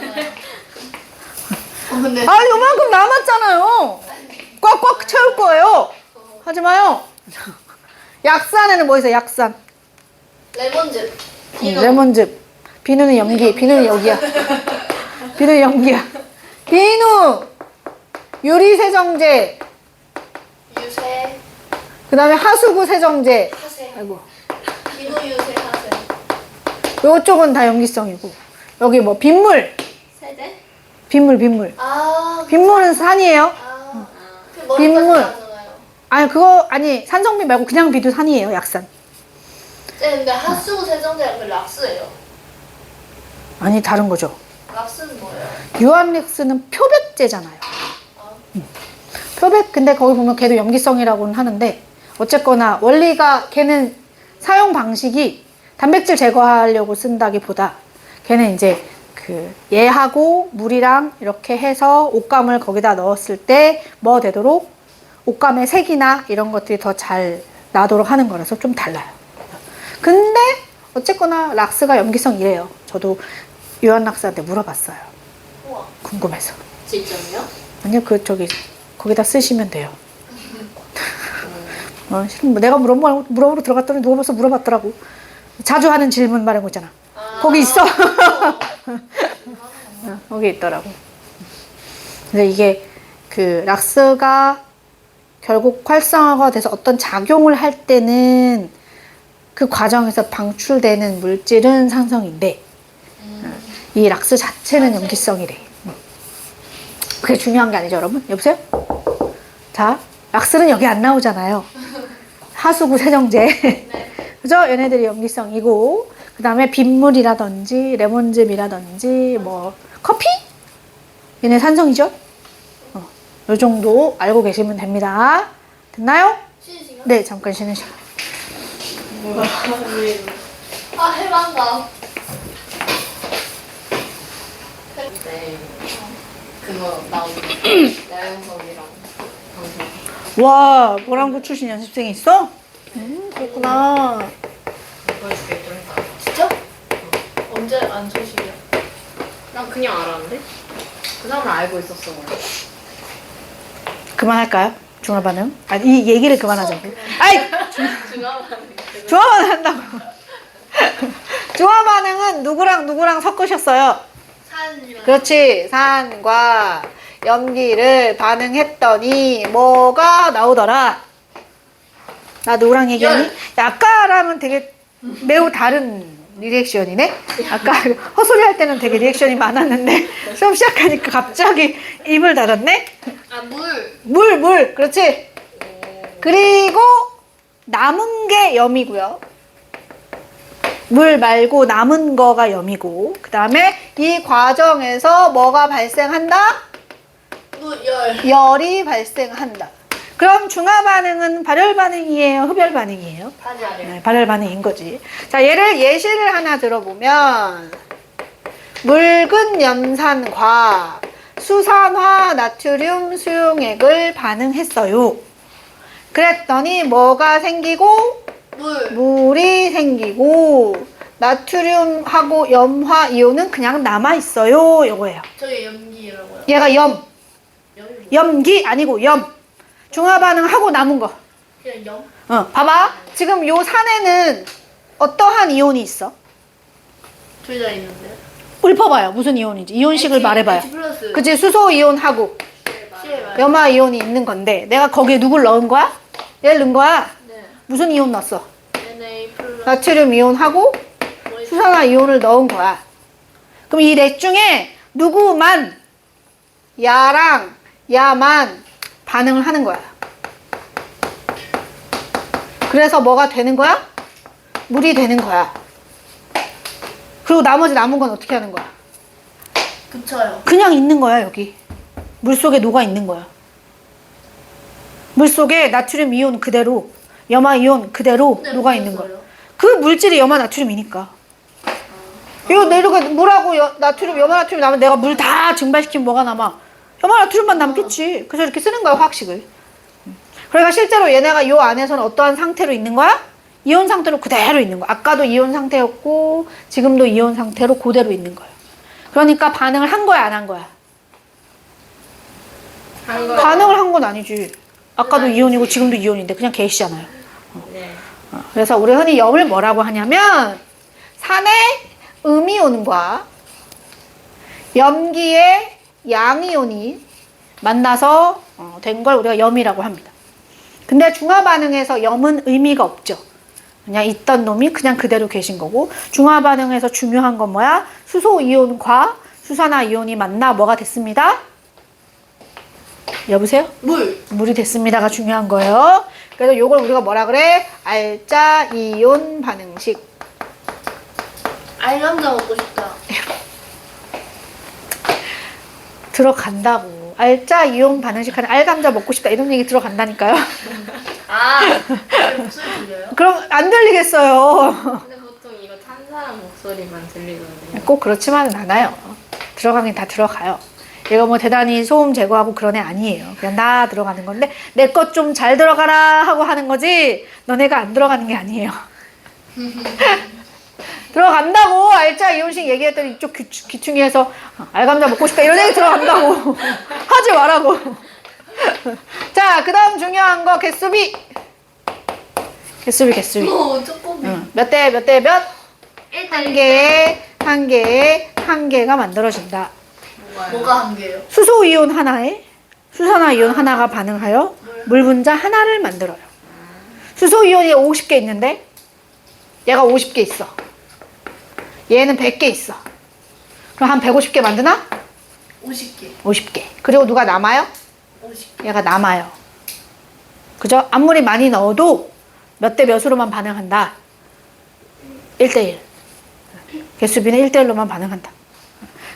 근데 요만큼 남았잖아요. 꽉꽉 채울 거예요. 하지 마요. 약산에는 뭐 있어요? 약산. 레몬즙. 레몬즙. 비누는 염기. 비누는 여기야. 비누는 염기야. 비누. 유리세정제. 유세. 그 다음에 하수구 세정제. 하세. 아이고. 비누 유세 하세. 요쪽은 다 염기성이고. 여기 뭐 빗물. 세제? 빗물. 아 빗물은 산이에요. 아, 그 빗물. 머리까지 나잖아요. 아니 그거 아니 산성비 말고 그냥 비도 산이에요. 약산. 네, 근데 하수구 세정제가 그 락스예요. 아니 다른 거죠. 락스는 뭐예요? 유암렉스는 표백제잖아요. 아, 표백 근데 거기 보면 걔도 염기성이라고는 하는데 어쨌거나 원리가 걔는 사용 방식이 단백질 제거하려고 쓴다기보다 걔는 이제 그 얘하고 물이랑 이렇게 해서 옷감을 거기다 넣었을 때 뭐 되도록 옷감의 색이나 이런 것들이 더 잘 나도록 하는 거라서 좀 달라요. 근데 어쨌거나 락스가 염기성이래요. 저도 유한락스한테 물어봤어요. 우와. 궁금해서. 직접요? 아니요, 저기 거기다 쓰시면 돼요. 실은 뭐 내가 물어보러 들어갔더니 누가 벌써 물어봤더라고. 자주 하는 질문 말한 거 있잖아. 거기 있어. 거기 있더라고. 근데 이게 그 락스가 결국 활성화가 돼서 어떤 작용을 할 때는 그 과정에서 방출되는 물질은 산성인데 이 락스 자체는 염기성이래. 그게 중요한 게 아니죠, 여러분? 여보세요? 자, 락스는 여기 안 나오잖아요. 하수구 세정제. 그죠? 얘네들이 염기성이고, 그 다음에 빗물이라든지, 레몬즙이라든지, 뭐, 커피? 얘네 산성이죠? 요 정도 알고 계시면 됩니다. 됐나요? 쉬는 시간? 네, 잠깐 쉬는 시간. 아, 해방감. 네. 그거 나오는 야영석이랑 방송 와, 모란고 출신 연습생이 있어? 그렇구나. 보여줄게 좀 이따. 진짜? 언제 안 소식이야? 난 그냥 알았는데? 그 사람은 알고 있었어 원래. 그만할까요? 중화 반응? 아니, 이 얘기를 그만하자고. 아이! 중화 반응 한다고. 중화 반응은 누구랑 섞으셨어요? 산이랑. 그렇지. 산과 염기를 반응했더니 뭐가 나오더라? 나 누구랑 얘기하니? 열. 야, 아까랑은 되게 매우 다른 리액션이네? 아까 헛소리 할 때는 되게 리액션이 많았는데 수업 시작하니까 갑자기 입을 닫았네? 아, 물. 물. 그렇지. 그리고 남은 게 염이고요. 물 말고 남은 거가 염이고, 그 다음에 이 과정에서 뭐가 발생한다? 물, 열. 열이 발생한다. 그럼 중화 반응은 발열 반응이에요? 흡열 반응이에요? 반열. 네, 발열 반응인 거지. 자, 예시를 하나 들어보면 묽은 염산과 수산화 나트륨 수용액을 반응했어요. 그랬더니 뭐가 생기고 물. 물이 생기고 나트륨하고 염화 이온은 그냥 남아있어요. 이거예요. 저게 연기라고요. 얘가 염. 염이 뭐? 염기 아니고 염. 중화 반응하고 남은 거. 그냥 염? 봐봐. 지금 요 산에는 어떠한 이온이 있어? 둘 다 있는데요. 읊어봐요. 무슨 이온인지. 이온식을 말해봐요. H 플러스. 그치? 수소 이온하고 CL. 염화 이온이 있는 건데 내가 거기에 누굴 넣은 거야? 얘를 넣은 거야? 네. 무슨 이온 넣었어? NA 플러스. 나트륨 이온하고 수산화 이온을 넣은 거야. 그럼 이 넷 중에 누구만 야랑 야만 반응을 하는 거야. 그래서 뭐가 되는 거야? 물이 되는 거야. 그리고 나머지 남은 건 어떻게 하는 거야? 그쳐요. 그냥 있는 거야, 여기. 물속에 녹아 있는 거야. 물속에 나트륨 이온 그대로, 염화 이온 그대로 네, 녹아 있는 거야. 그쳤어요. 그 물질이 염화 나트륨이니까. 이거 내려가 물하고 나트륨, 염화 나트륨 남으면 내가 물 다 증발시키면 뭐가 남아? 염화 나트륨만 남겠지. 그래서 이렇게 쓰는 거야, 화학식을. 그러니까 실제로 얘네가 이 안에서는 어떠한 상태로 있는 거야? 이온 상태로 그대로 있는 거야. 아까도 이온 상태였고 지금도 이온 상태로 그대로 있는 거예요. 그러니까 반응을 한 거야, 안 한 거야? 한 거. 반응을 한 건 아니지. 아까도 아니지. 이온이고 지금도 이온인데 그냥 게시잖아요. 네. 그래서 우리 흔히 염을 뭐라고 하냐면 산의 음이온과 염기의 양이온이 만나서 된 걸 우리가 염이라고 합니다. 근데 중화 반응에서 염은 의미가 없죠. 그냥 있던 놈이 그냥 그대로 계신 거고, 중화 반응에서 중요한 건 뭐야? 수소 이온과 수산화 이온이 만나 뭐가 됐습니다? 여보세요? 물이 됐습니다가 중요한 거예요. 그래서 요걸 우리가 뭐라 그래? 알자 이온 반응식. 알감자 먹고 싶다. 들어간다고. 알자 이온 반응식 하는 알감자 먹고 싶다 이런 얘기 들어간다니까요. 아, 목소리 들려요? 그럼 안 들리겠어요. 근데 보통 이거 탄 사람 목소리만 들리던데요. 꼭 그렇지만은 않아요. 들어가긴 다 들어가요. 얘가 뭐 대단히 소음 제거하고 그런 애 아니에요. 그냥 나 들어가는 건데 내 것 좀 잘 들어가라 하고 하는 거지 너네가 안 들어가는 게 아니에요. 들어간다고. 알짜 이혼식 얘기했더니 이쪽 귀퉁이에서 알감자 먹고 싶다 이런 얘기 들어간다고. 하지 말라고. 자, 그 다음 중요한 거 개수비. 개수비. 조금. 응. 몇 대 몇? 한 개가 만들어진다. 뭐가 한 개요? 수소 이온 하나에 수산화 이온 하나가 반응하여 물 분자 하나를 만들어요. 수소 이온이 50개 있는데 얘가 50개 있어. 얘는 100개 있어. 그럼 한 150개 만드나? 50개. 50개. 그리고 누가 남아요? 50개. 얘가 남아요. 그죠? 아무리 많이 넣어도 몇 대 몇으로만 반응한다. 1대1. 개수비는 1대1로만 반응한다.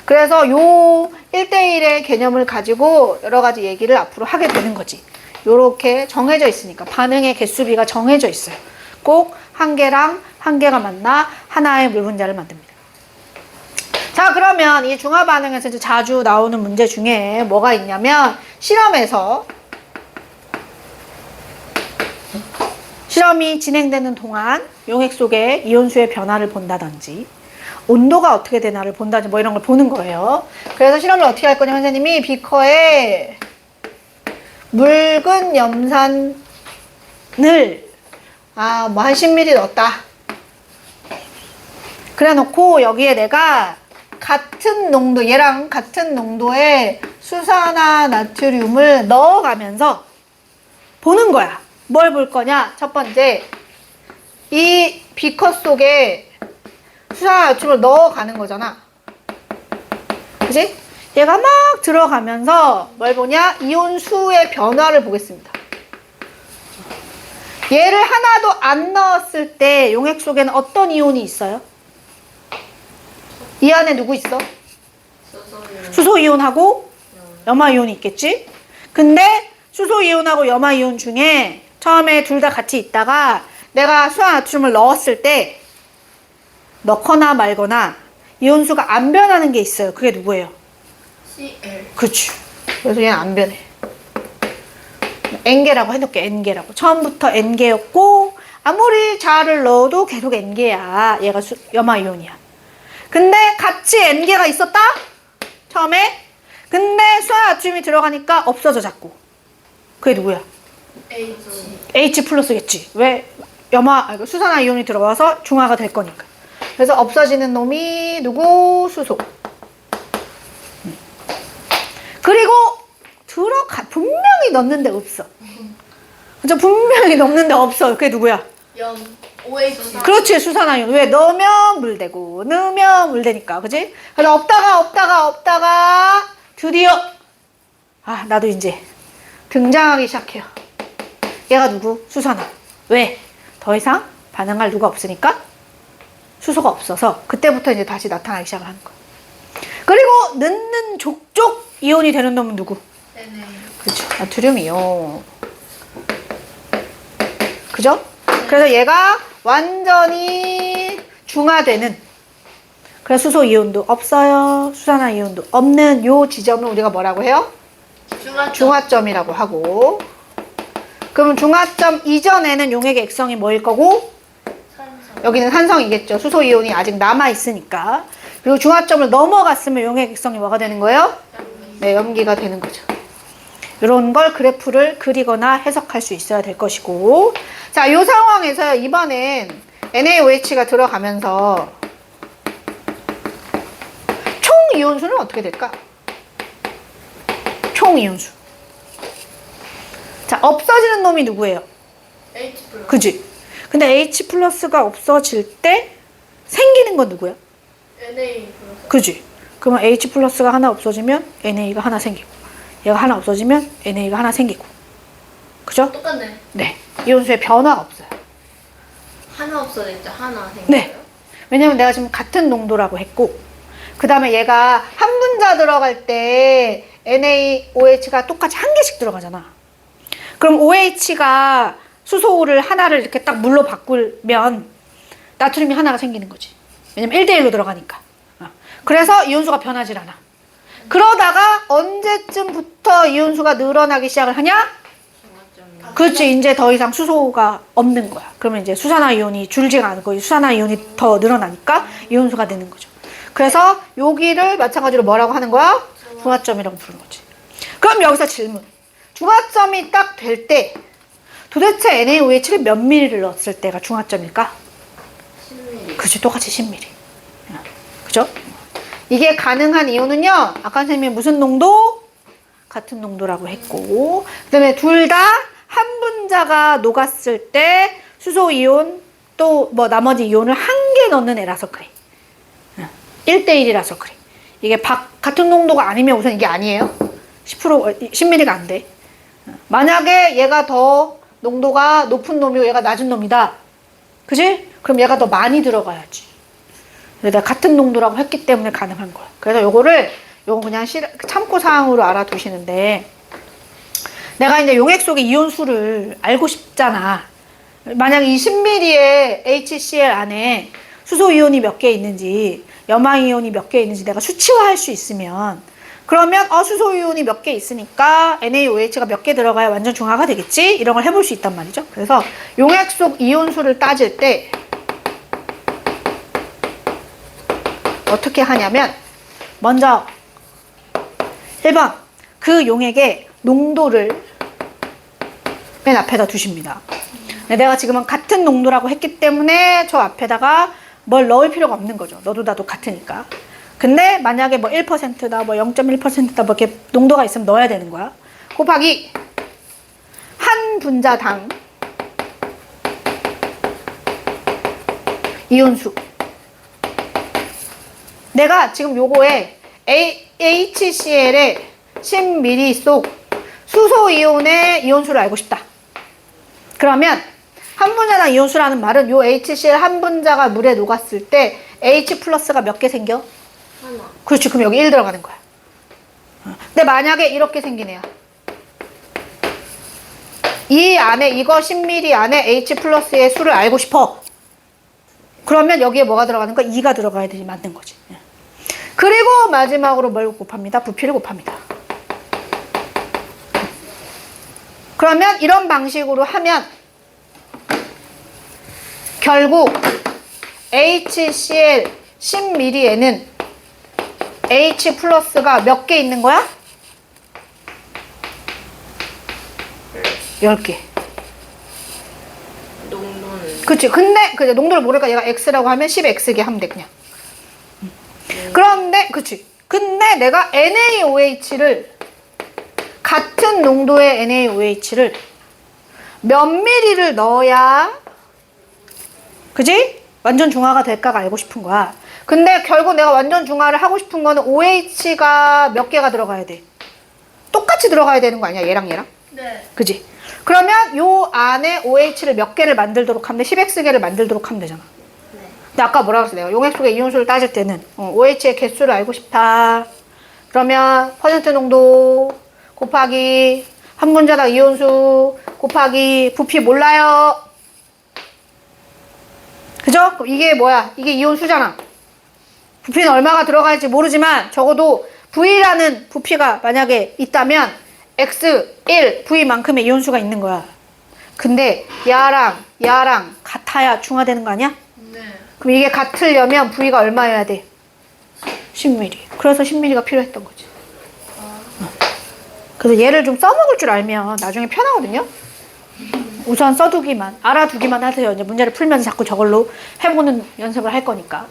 그래서 요 1대1의 개념을 가지고 여러 가지 얘기를 앞으로 하게 되는 거지. 요렇게 정해져 있으니까. 반응의 개수비가 정해져 있어요. 꼭 한 개랑 한 개가 만나 하나의 물 분자를 만듭니다. 자, 그러면 이 중화 반응에서 이제 자주 나오는 문제 중에 뭐가 있냐면 실험이 진행되는 동안 용액 속에 이온수의 변화를 본다든지 온도가 어떻게 되나를 본다든지 뭐 이런 걸 보는 거예요. 그래서 실험을 어떻게 할 거냐면 선생님이 비커에 묽은 염산을 뭐 한 10ml 넣었다. 그래 놓고 여기에 내가 같은 농도, 얘랑 같은 농도의 수산화 나트륨을 넣어가면서 보는 거야. 뭘 볼 거냐? 첫 번째, 이 비커 속에 수산화 나트륨을 넣어가는 거잖아. 그지? 얘가 막 들어가면서 뭘 보냐? 이온수의 변화를 보겠습니다. 얘를 하나도 안 넣었을 때 용액 속에는 어떤 이온이 있어요? 이 안에 누구 있어? 수소 이온하고 염화 이온이 있겠지? 근데 수소 이온하고 염화 이온 중에 처음에 둘 다 같이 있다가 내가 수산화나트륨을 넣었을 때 넣거나 말거나 이온수가 안 변하는 게 있어요. 그게 누구예요? CL. 그렇지. 그래서 얘는 안 변해. N개라고 해놓을게. N개라고. 처음부터 N개였고 아무리 자를 넣어도 계속 N개야. 얘가 염화 이온이야. 근데 같이 N개가 있었다? 처음에? 근데 수산화나트륨이 들어가니까 없어져 자꾸. 그게 누구야? H 플러스겠지. 왜? 수산화 이온이 들어와서 중화가 될 거니까. 그래서 없어지는 놈이 누구? 수소. 그리고 분명히 넣는데 없어. 그죠? 분명히 넣는데 없어. 그게 누구야? OH. 그렇지. 수산화 이온. 왜? 넣으면 물 되고 넣으면 물 되니까. 그지? 그래서 없다가 드디어 나도 이제 등장하기 시작해요. 얘가 누구? 수산화. 왜? 더 이상 반응할 누가 없으니까 수소가 없어서 그때부터 이제 다시 나타나기 시작을 하는 거야. 그리고 넣는 족족 이온이 되는 놈은 누구? NA. 그렇죠. 나트륨 이온. 그죠? 그래서 얘가 완전히 중화되는, 그래서 수소 이온도 없어요. 수산화 이온도 없는 요 지점을 우리가 뭐라고 해요? 중화점이라고 하고. 그럼 중화점 이전에는 용액의 액성이 뭐일 거고? 산성. 여기는 산성이겠죠. 수소 이온이 아직 남아있으니까. 그리고 중화점을 넘어갔으면 용액 액성이 뭐가 되는 거예요? 네, 염기가 되는 거죠. 이런 걸 그래프를 그리거나 해석할 수 있어야 될 것이고. 자, 이 상황에서 이번엔 NaOH가 들어가면서 총 이온수는 어떻게 될까? 총 이온수. 자, 없어지는 놈이 누구예요? H 플러스. 그지? 근데 H 플러스가 없어질 때 생기는 건 누구야? NA 플러스. 그지? 그러면 H 플러스가 하나 없어지면 NA가 하나 생기고, 얘가 하나 없어지면 NA가 하나 생기고. 그죠? 똑같네. 네. 이온수의 변화가 없어요. 하나 없어졌죠. 하나 생겨요. 네. 왜냐면 내가 지금 같은 농도라고 했고, 그 다음에 얘가 한 분자 들어갈 때 NaOH가 똑같이 한 개씩 들어가잖아. 그럼 OH가 수소를 하나를 이렇게 딱 물로 바꾸면 나트륨이 하나가 생기는 거지. 왜냐면 1대1로 들어가니까. 그래서 이온수가 변하질 않아. 그러다가 언제쯤부터 이온수가 늘어나기 시작을 하냐? 중화점이. 그렇지. 이제 더 이상 수소가 없는 거야. 그러면 이제 수산화이온이 줄지가 않고 수산화이온이 더 늘어나니까 이온수가 되는 거죠. 그래서 여기를 마찬가지로 뭐라고 하는 거야? 중화점이라고 부르는 거지. 그럼 여기서 질문. 중화점이 딱 될 때 도대체 NaOH를 몇 미리를 넣었을 때가 중화점일까? 10mm. 그치, 똑같이 10ml. 그죠? 이게 가능한 이유는요, 아까 선생님이 무슨 농도? 같은 농도라고 했고, 그 다음에 둘 다 한 분자가 녹았을 때 수소 이온 또 뭐 나머지 이온을 한 개 넣는 애라서 그래. 1대1이라서 그래. 이게 같은 농도가 아니면 우선 이게 아니에요. 10ml가 안 돼. 만약에 얘가 더 농도가 높은 놈이고 얘가 낮은 놈이다. 그지? 그럼 얘가 더 많이 들어가야지. 내가 같은 농도라고 했기 때문에 가능한 거야. 그래서 요거 그냥 참고사항으로 알아두시는데, 내가 이제 용액 속의 이온수를 알고 싶잖아. 만약 이 10ml의 HCl 안에 수소 이온이 몇 개 있는지, 염화 이온이 몇 개 있는지 내가 수치화할 수 있으면, 그러면 수소 이온이 몇 개 있으니까 NaOH가 몇 개 들어가야 완전 중화가 되겠지? 이런 걸 해볼 수 있단 말이죠. 그래서 용액 속 이온수를 따질 때 어떻게 하냐면, 먼저 1번 그 용액의 농도를 맨 앞에다 두십니다. 내가 지금은 같은 농도라고 했기 때문에 저 앞에다가 뭘 넣을 필요가 없는 거죠. 너도 나도 같으니까. 근데 만약에 뭐 1%다 뭐 0.1%다 뭐 이렇게 농도가 있으면 넣어야 되는 거야. 곱하기 한 분자당 이온수. 내가 지금 요거에 HCl의 10ml 속 수소 이온의 이온수를 알고 싶다. 그러면 한 분자당 이온수라는 말은 요 HCl 한 분자가 물에 녹았을 때 H 플러스가 몇 개 생겨? 하나. 그렇지. 그럼 여기 1 들어가는 거야. 근데 만약에 이렇게 생긴 애야. 이 안에 이거 10ml 안에 H 플러스의 수를 알고 싶어. 그러면 여기에 뭐가 들어가는 거야? 2가 들어가야 되지. 맞는 거지. 그리고 마지막으로 뭘 곱합니다? 부피를 곱합니다. 그러면 이런 방식으로 하면 결국 HCl 10ml에는 H 플러스가 몇 개 있는 거야? 10개. 농도는 그치. 근데 그제 농도를 모르니까 얘가 X라고 하면 10X개 하면 돼 그냥. 그런데 그치. 근데 내가 NaOH를 같은 농도의 NaOH를 몇 미리를 넣어야 그지? 완전 중화가 될까가 알고 싶은 거야. 근데 결국 내가 완전 중화를 하고 싶은 거는 OH가 몇 개가 들어가야 돼? 똑같이 들어가야 되는 거 아니야? 얘랑 얘랑? 네. 그지? 그러면 요 안에 OH를 몇 개를 만들도록 하면 돼? 10X개를 만들도록 하면 되잖아. 네. 근데 아까 뭐라고 했어? 내가 용액 속의 이온수를 따질 때는 OH의 개수를 알고 싶다. 그러면 퍼센트 농도 곱하기 한 분자당 이온수 곱하기 부피 몰라요. 그죠? 그럼 이게 뭐야? 이게 이온수잖아. 부피는 얼마가 들어갈지 모르지만 적어도 V라는 부피가 만약에 있다면 X1 V만큼의 이온수가 있는 거야. 근데 야랑 같아야 중화되는 거 아니야? 네. 그럼 이게 같으려면 V가 얼마여야 돼? 10ml. 그래서 10ml가 필요했던 거지. 그래서 얘를 좀 써먹을 줄 알면 나중에 편하거든요. 우선 알아두기만 하세요. 이제 문제를 풀면서 자꾸 저걸로 해보는 연습을 할 거니까.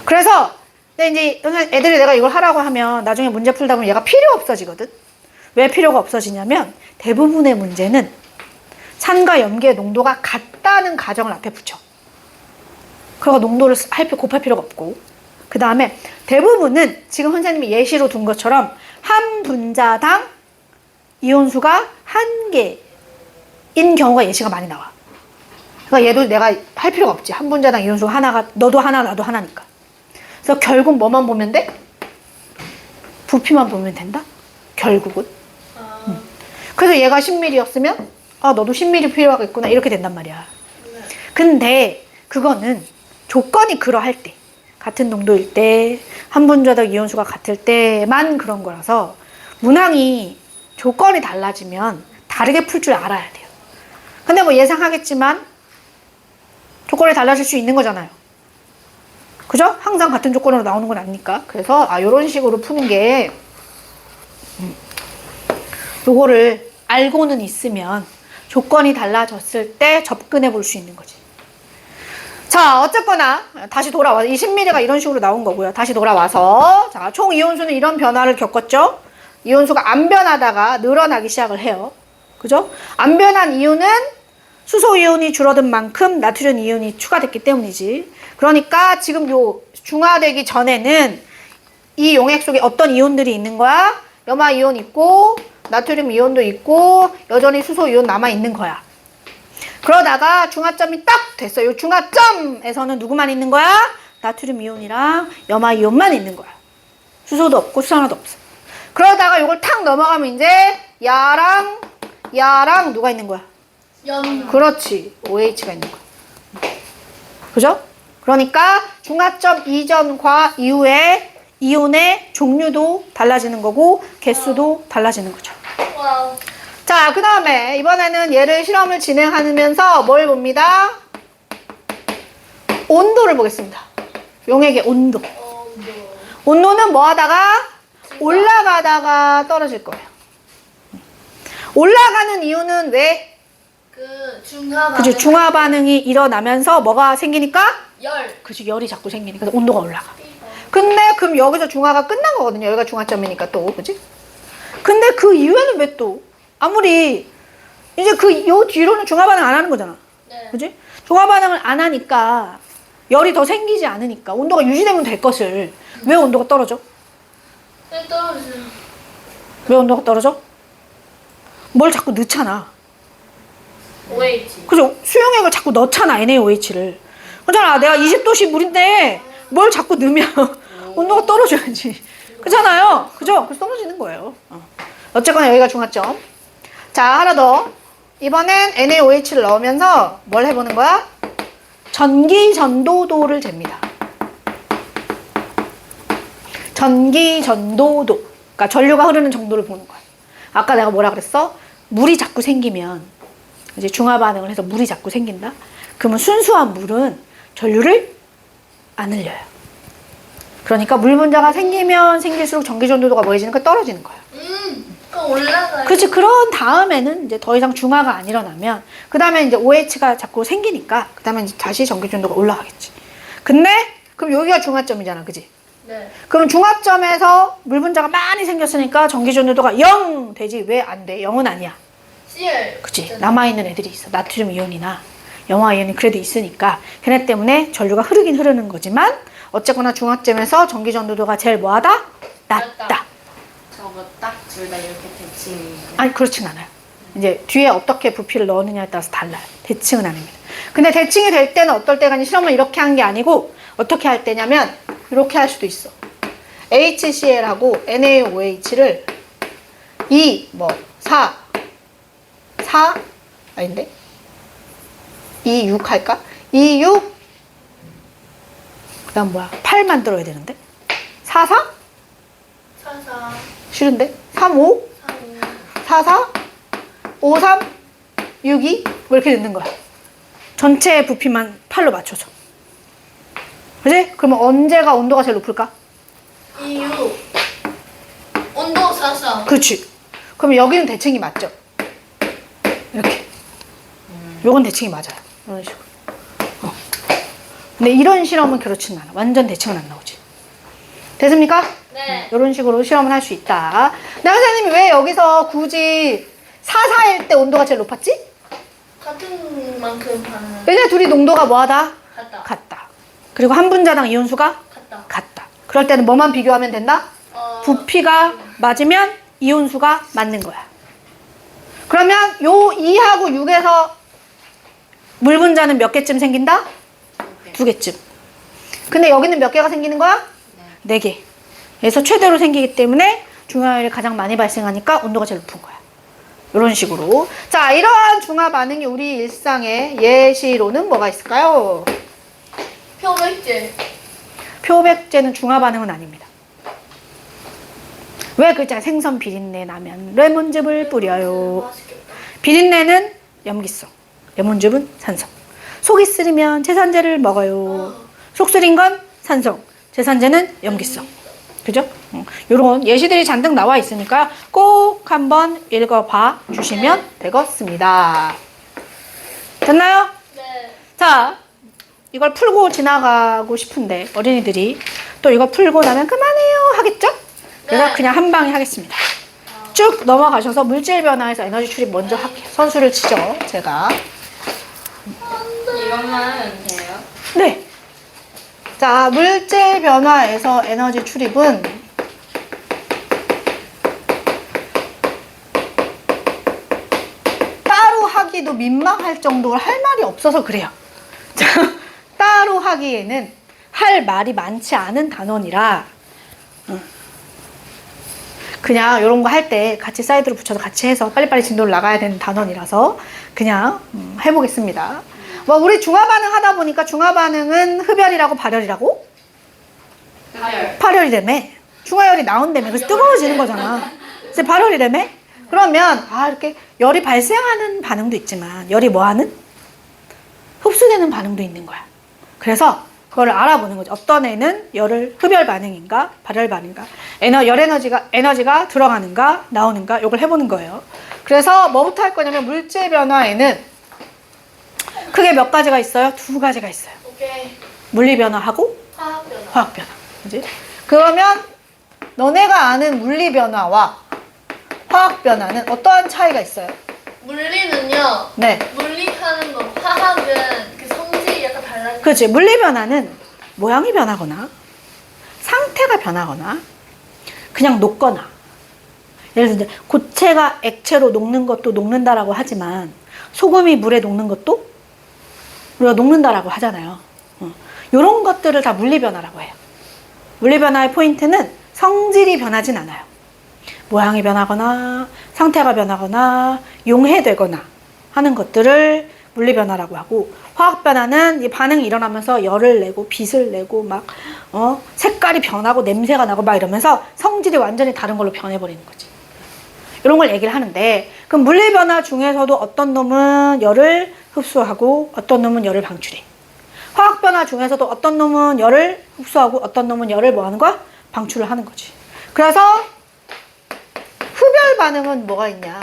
그래서 근데 이제 애들이 내가 이걸 하라고 하면 나중에 문제 풀다 보면 얘가 필요 없어지거든. 왜 필요가 없어지냐면 대부분의 문제는 산과 염기의 농도가 같다는 가정을 앞에 붙여. 그러고 농도를 곱할 필요가 없고, 그 다음에 대부분은 지금 선생님이 예시로 둔 것처럼 한 분자당 이온수가 1개인 경우가 예시가 많이 나와. 그러니까 얘도 내가 할 필요가 없지. 한 분자당 이온수가 하나가, 너도 하나, 나도 하나니까. 그래서 결국 뭐만 보면 돼? 부피만 보면 된다? 결국은. 그래서 얘가 10ml였으면 아 너도 10ml 필요하겠구나 이렇게 된단 말이야. 근데 그거는 조건이 그러할 때, 같은 농도일 때, 한 분자당 이온수가 같을 때만 그런 거라서 문항이 조건이 달라지면 다르게 풀 줄 알아야 돼요. 근데 뭐 예상하겠지만 조건이 달라질 수 있는 거잖아요. 그죠? 항상 같은 조건으로 나오는 건 아니니까. 그래서 요런 식으로 푸는 게 요거를 알고는 있으면 조건이 달라졌을 때 접근해 볼 수 있는 거지. 자, 어쨌거나 다시 돌아와서 이 10ml가 이런 식으로 나온 거고요. 다시 돌아와서 자, 총 이온수는 이런 변화를 겪었죠. 이온수가 안 변하다가 늘어나기 시작을 해요. 그죠? 안 변한 이유는 수소 이온이 줄어든 만큼 나트륨 이온이 추가됐기 때문이지. 그러니까 지금 요 중화되기 전에는 이 용액 속에 어떤 이온들이 있는 거야? 염화 이온 있고 나트륨 이온도 있고 여전히 수소 이온 남아 있는 거야. 그러다가 중화점이 딱 됐어. 요 중화점에서는 누구만 있는 거야? 나트륨 이온이랑 염화 이온만 있는 거야. 수소도 없고 수소 하나도 없어. 그러다가 요걸 탁 넘어가면 이제 야랑 누가 있는 거야? 염. 그렇지. OH가 있는 거야. 그죠? 그러니까 중화점 이전과 이후에 이온의 종류도 달라지는 거고 개수도 달라지는 거죠. 와우. 자, 그 다음에 이번에는 얘를 실험을 진행하면서 뭘 봅니다? 온도를 보겠습니다. 용액의 온도. 온도는 뭐 하다가? 올라가다가 떨어질 거예요. 올라가는 이유는 왜? 그 중화 반응. 그죠? 중화 반응이 일어나면서 뭐가 생기니까? 열. 그죠? 열이 자꾸 생기니까 온도가 올라가. 근데 그럼 여기서 중화가 끝난 거거든요. 여기가 중화점이니까 또, 그지? 근데 그 이후에는 왜 또? 아무리 이제 요 뒤로는 중화 반응 안 하는 거잖아. 네. 그지? 중화 반응을 안 하니까 열이 더 생기지 않으니까 온도가 유지되면 될 것을 왜 온도가 떨어져? 왜 떨어지는? 왜 온도가 떨어져? 뭘 자꾸 넣잖아. OH. 그죠? 수용액을 자꾸 넣잖아, NaOH를. 그렇잖아. 내가 20도씨 물인데 뭘 자꾸 넣으면 온도가 떨어져야지. 그렇잖아요. 그죠? 그래서 떨어지는 거예요. 어쨌거나 여기가 중화점. 자, 하나 더. 이번엔 NaOH를 넣으면서 뭘 해보는 거야? 전기 전도도를 잽니다. 전기 전도도. 그러니까 전류가 흐르는 정도를 보는 거야. 아까 내가 뭐라 그랬어? 물이 자꾸 생기면 이제 중화 반응을 해서 물이 자꾸 생긴다. 그러면 순수한 물은 전류를 안 흘려요. 그러니까 물 분자가 생기면 생길수록 전기 전도도가 뭐해지는 거야? 떨어지는 거야. 그럼 올라가요. 그렇지. 그런 다음에는 이제 더 이상 중화가 안 일어나면 그 다음에 이제 OH가 자꾸 생기니까 그 다음에 이제 다시 전기 전도가 올라가겠지. 근데 그럼 여기가 중화점이잖아, 그지? 네. 그럼 중화점에서 물 분자가 많이 생겼으니까 전기 전도도가 0 되지. 왜 안 돼? 0은 아니야. CL. 그치? 남아있는 애들이 있어. 나트륨 이온이나 염화 이온이 그래도 있으니까 걔네 때문에 전류가 흐르긴 흐르는 거지만 어쨌거나 중화점에서 전기 전도도가 제일 뭐하다? 낮다. 저거 딱 둘 다 이렇게 대칭. 아니 그렇진 않아요. 이제 뒤에 어떻게 부피를 넣느냐에 따라서 달라요. 대칭은 아닙니다. 근데 대칭이 될 때는 어떨 때가 실험을 이렇게 한 게 아니고 어떻게 할 때냐면 이렇게 할 수도 있어. HCl하고 NaOH를 4 아닌데? 6 할까? 6 그 다음 뭐야? 8 만들어야 되는데? 4 44. 싫은데? 3 5 4 5 3 6 2 뭐 이렇게 넣는 거야. 전체 부피만 8로 맞춰서. 그지? 그러면 언제가 온도가 제일 높을까? 26. 온도 44. 그렇지. 그럼 여기는 대칭이 맞죠? 이렇게. 요건 대칭이 맞아요. 이런 식으로. 근데 이런 실험은 그렇지는 않아. 완전 대칭은 안 나오지. 됐습니까? 네. 이런 식으로 실험을 할 수 있다. 근데 선생님이 왜 여기서 굳이 4일 때 온도가 제일 높았지? 같은 만큼 반응. 왜냐 둘이 농도가 뭐하다? 같다. 같다. 그리고 한 분자당 이온수가 같다. 같다. 그럴 때는 뭐만 비교하면 된다? 부피가 맞으면 이온수가 맞는 거야. 그러면 요 2하고 6에서 물 분자는 몇 개쯤 생긴다? 2개쯤. 근데 여기는 몇 개가 생기는 거야? 4개. 그래서 최대로 생기기 때문에 중화열이 가장 많이 발생하니까 온도가 제일 높은 거야. 이런 식으로. 자, 이러한 중화 반응이 우리 일상의 예시로는 뭐가 있을까요? 표백제. 표백제는 중화 반응은 아닙니다. 왜 그자 생선 비린내 나면 레몬즙을 뿌려요. 맛있겠다. 비린내는 염기성, 레몬즙은 산성. 속이 쓰리면 제산제를 먹어요. 속 쓰린 건 산성, 제산제는 염기성. 그죠? 요런 예시들이 잔뜩 나와 있으니까 꼭 한번 읽어봐 주시면 되겠습니다. 됐나요? 네. 자, 이걸 풀고 지나가고 싶은데 어린이들이 또 이거 풀고 나면 그만해요 하겠죠? 그래서 네. 그냥 한 방에 하겠습니다. 쭉 넘어가셔서 물질 변화에서 에너지 출입 먼저 할게요. 선수를 치죠, 제가. 이것만 하면 돼요? 네. 자, 물질 변화에서 에너지 출입은 따로 하기도 민망할 정도로 할 말이 없어서 그래요. 자, 따로 하기에는 할 말이 많지 않은 단원이라 그냥 이런 거 할 때 같이 사이드로 붙여서 같이 해서 빨리빨리 진도를 나가야 되는 단원이라서 그냥 해보겠습니다. 뭐 우리 중화 반응 하다 보니까 중화 반응은 흡열이라고 발열이라고? 흡열. 발열이라며. 중화열이 나온다며. 그래서 뜨거워지는 거잖아. 그래서 발열이라며. 그러면 이렇게 열이 발생하는 반응도 있지만 열이 뭐하는? 흡수되는 반응도 있는 거야. 그래서 그걸 알아보는 거죠. 어떤 애는 열을 흡열 반응인가 발열 반응인가 열 에너지가 들어가는가 나오는가 이걸 해보는 거예요. 그래서 뭐부터 할 거냐면 물질 변화에는 크게 몇 가지가 있어요? 2가지가 있어요. 오케이. 물리 변화하고 화학 변화. 화학 변화. 그지? 그러면 너네가 아는 물리 변화와 화학 변화는 어떠한 차이가 있어요? 물리는요. 네. 물리하는 거. 화학은 그 성질이 약간 달라지는. 그렇지. 물리 변화는 모양이 변하거나 상태가 변하거나 그냥 녹거나 예를 들어 고체가 액체로 녹는 것도 녹는다라고 하지만 소금이 물에 녹는 것도 우리가 녹는다라고 하잖아요. 이런 것들을 다 물리 변화라고 해요. 물리 변화의 포인트는 성질이 변하진 않아요. 모양이 변하거나 상태가 변하거나 용해되거나 하는 것들을 물리 변화라고 하고 화학 변화는 이 반응이 일어나면서 열을 내고 빛을 내고 막 색깔이 변하고 냄새가 나고 막 이러면서 성질이 완전히 다른 걸로 변해버리는 거지. 이런 걸 얘기를 하는데 그럼 물리 변화 중에서도 어떤 놈은 열을 흡수하고 어떤 놈은 열을 방출해. 화학 변화 중에서도 어떤 놈은 열을 흡수하고 어떤 놈은 열을 뭐 하는 거야? 방출을 하는 거지. 그래서 흡열 반응은 뭐가 있냐?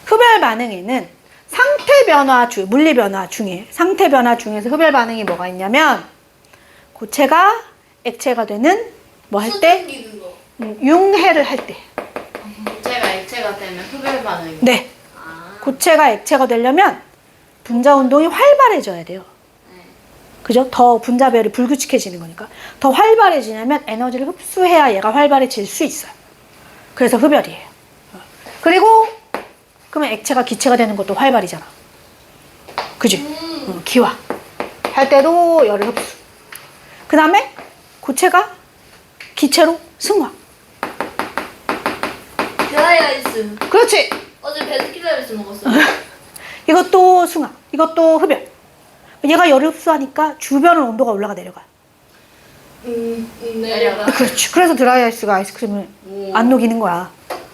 흡열 반응에는 상태 변화 물리 변화 중에 상태 변화 중에서 흡열 반응이 뭐가 있냐면 고체가 액체가 되는 뭐 할 때? 생기는 거. 융해를 할 때. 고체가 액체가 되면 흡열 반응이. 네. 아. 고체가 액체가 되려면 분자 운동이 활발해져야 돼요. 네. 그죠? 더 분자별이 불규칙해지는 거니까. 더 활발해지려면 에너지를 흡수해야 얘가 활발해질 수 있어요. 그래서 흡열이에요. 그리고 그러면 액체가 기체가 되는 것도 활발이잖아. 그지? 기화. 할 때도 열을 흡수. 그 다음에 고체가 기체로 승화. 드라이아이스. 그렇지. 어제 베스킨라빈스 먹었어요. 이것도 승화. 이것도 흡열. 얘가 열을 흡수하니까 주변은 온도가 올라가 내려가. 내려가. 그렇지. 그래서 드라이아이스가 아이스크림을 오. 안 녹이는 거야.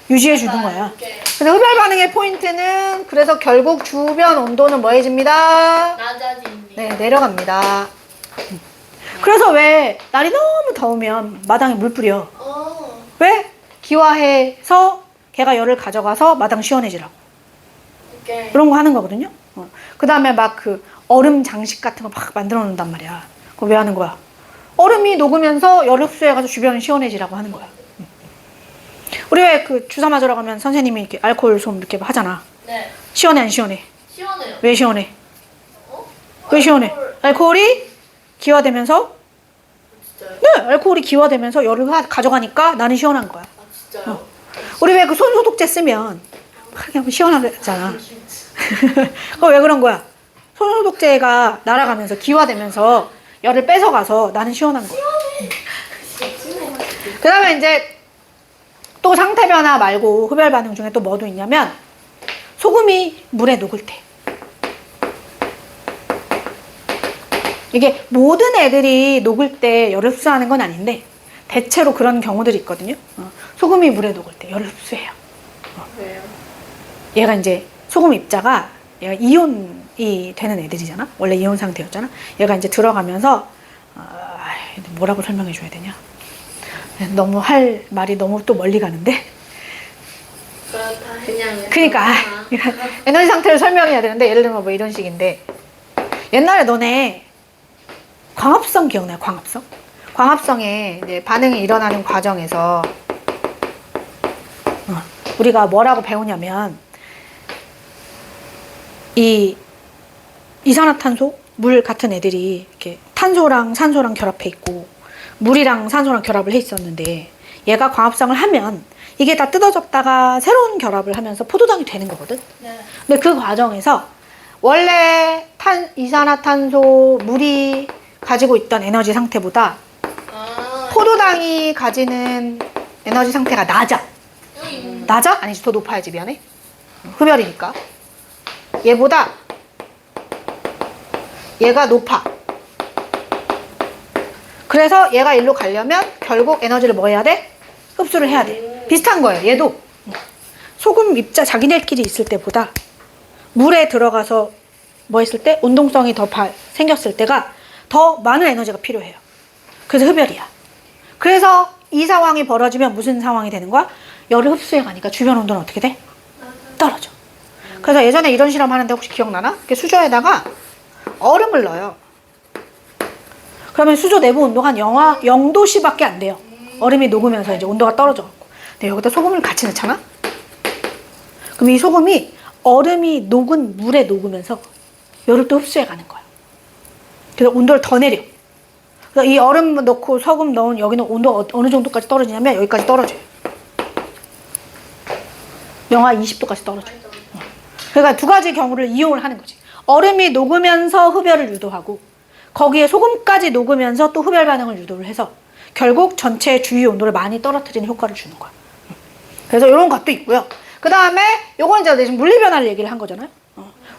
유지해 주는 거야. 이렇게 그래서 흡열 반응의 포인트는 그래서 결국 주변 온도는 뭐해집니다? 낮아집니다. 네, 내려갑니다. 그래서 왜 날이 너무 더우면 마당에 물 뿌려? 왜? 기화해서 걔가 열을 가져가서 마당 시원해지라고. 오케이. 이런 거 하는 거거든요. 그 다음에 막 그 얼음 장식 같은 거 막 만들어 놓는단 말이야. 그거 왜 하는 거야? 얼음이 녹으면서 열을 흡수해가지고 주변을 시원해지라고 하는 거야. 우리 왜 그 주사 맞으러 가면 선생님이 이렇게 알코올 솜 이렇게 하잖아. 네. 시원해 안 시원해? 시원해요. 왜 시원해? 어? 왜 시원해? 알코올. 알코올이 기화되면서 진짜요? 네, 알코올이 기화되면서 열을 가져가니까 나는 시원한 거야. 아 진짜요? 우리 왜 그 손소독제 쓰면 그렇게 하면 시원하잖아. 그거 왜 그런 거야? 손소독제가 날아가면서 기화되면서 열을 뺏어가서 나는 시원한 거야. 그 다음에 이제 또 상태 변화 말고 흡열 반응 중에 또 뭐도 있냐면 소금이 물에 녹을 때. 이게 모든 애들이 녹을 때 열을 흡수하는 건 아닌데 대체로 그런 경우들이 있거든요. 소금이 물에 녹을 때 열을 흡수해요. 왜요? 얘가 이제 소금 입자가 얘가 이온이 되는 애들이잖아. 원래 이온 상태였잖아. 얘가 이제 들어가면서 뭐라고 설명해 줘야 되냐? 너무 할 말이 너무 또 멀리 가는데. 그냥 그러니까 에너지 상태를 설명해야 되는데 예를 들면 뭐 이런 식인데 옛날에 너네 광합성 기억나요? 광합성? 광합성에 이제 반응이 일어나는 과정에서 우리가 뭐라고 배우냐면 이 이산화탄소, 물 같은 애들이 이렇게 탄소랑 산소랑 결합해 있고 물이랑 산소랑 결합을 해 있었는데 얘가 광합성을 하면 이게 다 뜯어졌다가 새로운 결합을 하면서 포도당이 되는 거거든. 네. 근데 그 과정에서 원래 이산화탄소, 물이 가지고 있던 에너지 상태보다 포도당이 가지는 에너지 상태가 낮아. 낮아? 아니지, 더 높아야지. 미안해. 흡열이니까. 얘보다 얘가 높아. 그래서 얘가 일로 가려면 결국 에너지를 뭐 해야 돼? 흡수를 해야 돼. 비슷한 거예요. 얘도 소금 입자 자기네끼리 있을 때보다 물에 들어가서 뭐 했을 때 운동성이 더 생겼을 때가 더 많은 에너지가 필요해요. 그래서 흡열이야. 그래서 이 상황이 벌어지면 무슨 상황이 되는 거야? 열을 흡수해 가니까 주변 온도는 어떻게 돼? 떨어져. 그래서 예전에 이런 실험 하는데 혹시 기억나나? 이렇게 수조에다가 얼음을 넣어요. 그러면 수조 내부 온도가 한 0도씨밖에 안 돼요. 얼음이 녹으면서 이제 온도가 떨어져갖고. 근데 여기다 소금을 같이 넣잖아? 그럼 이 소금이 얼음이 녹은 물에 녹으면서 열을 또 흡수해 가는 거야. 그래서 온도를 더 내려. 그래서 이 얼음 넣고 소금 넣은 여기는 온도 어느 정도까지 떨어지냐면 여기까지 떨어져요. 영하 20도까지 떨어져요. 그러니까 두 가지 경우를 이용을 하는 거지. 얼음이 녹으면서 흡열을 유도하고 거기에 소금까지 녹으면서 또 흡열 반응을 유도를 해서 결국 전체 주위 온도를 많이 떨어뜨리는 효과를 주는 거야. 그래서 이런 것도 있고요. 그 다음에 요건 이제 지금 물리 변화를 얘기를 한 거잖아요.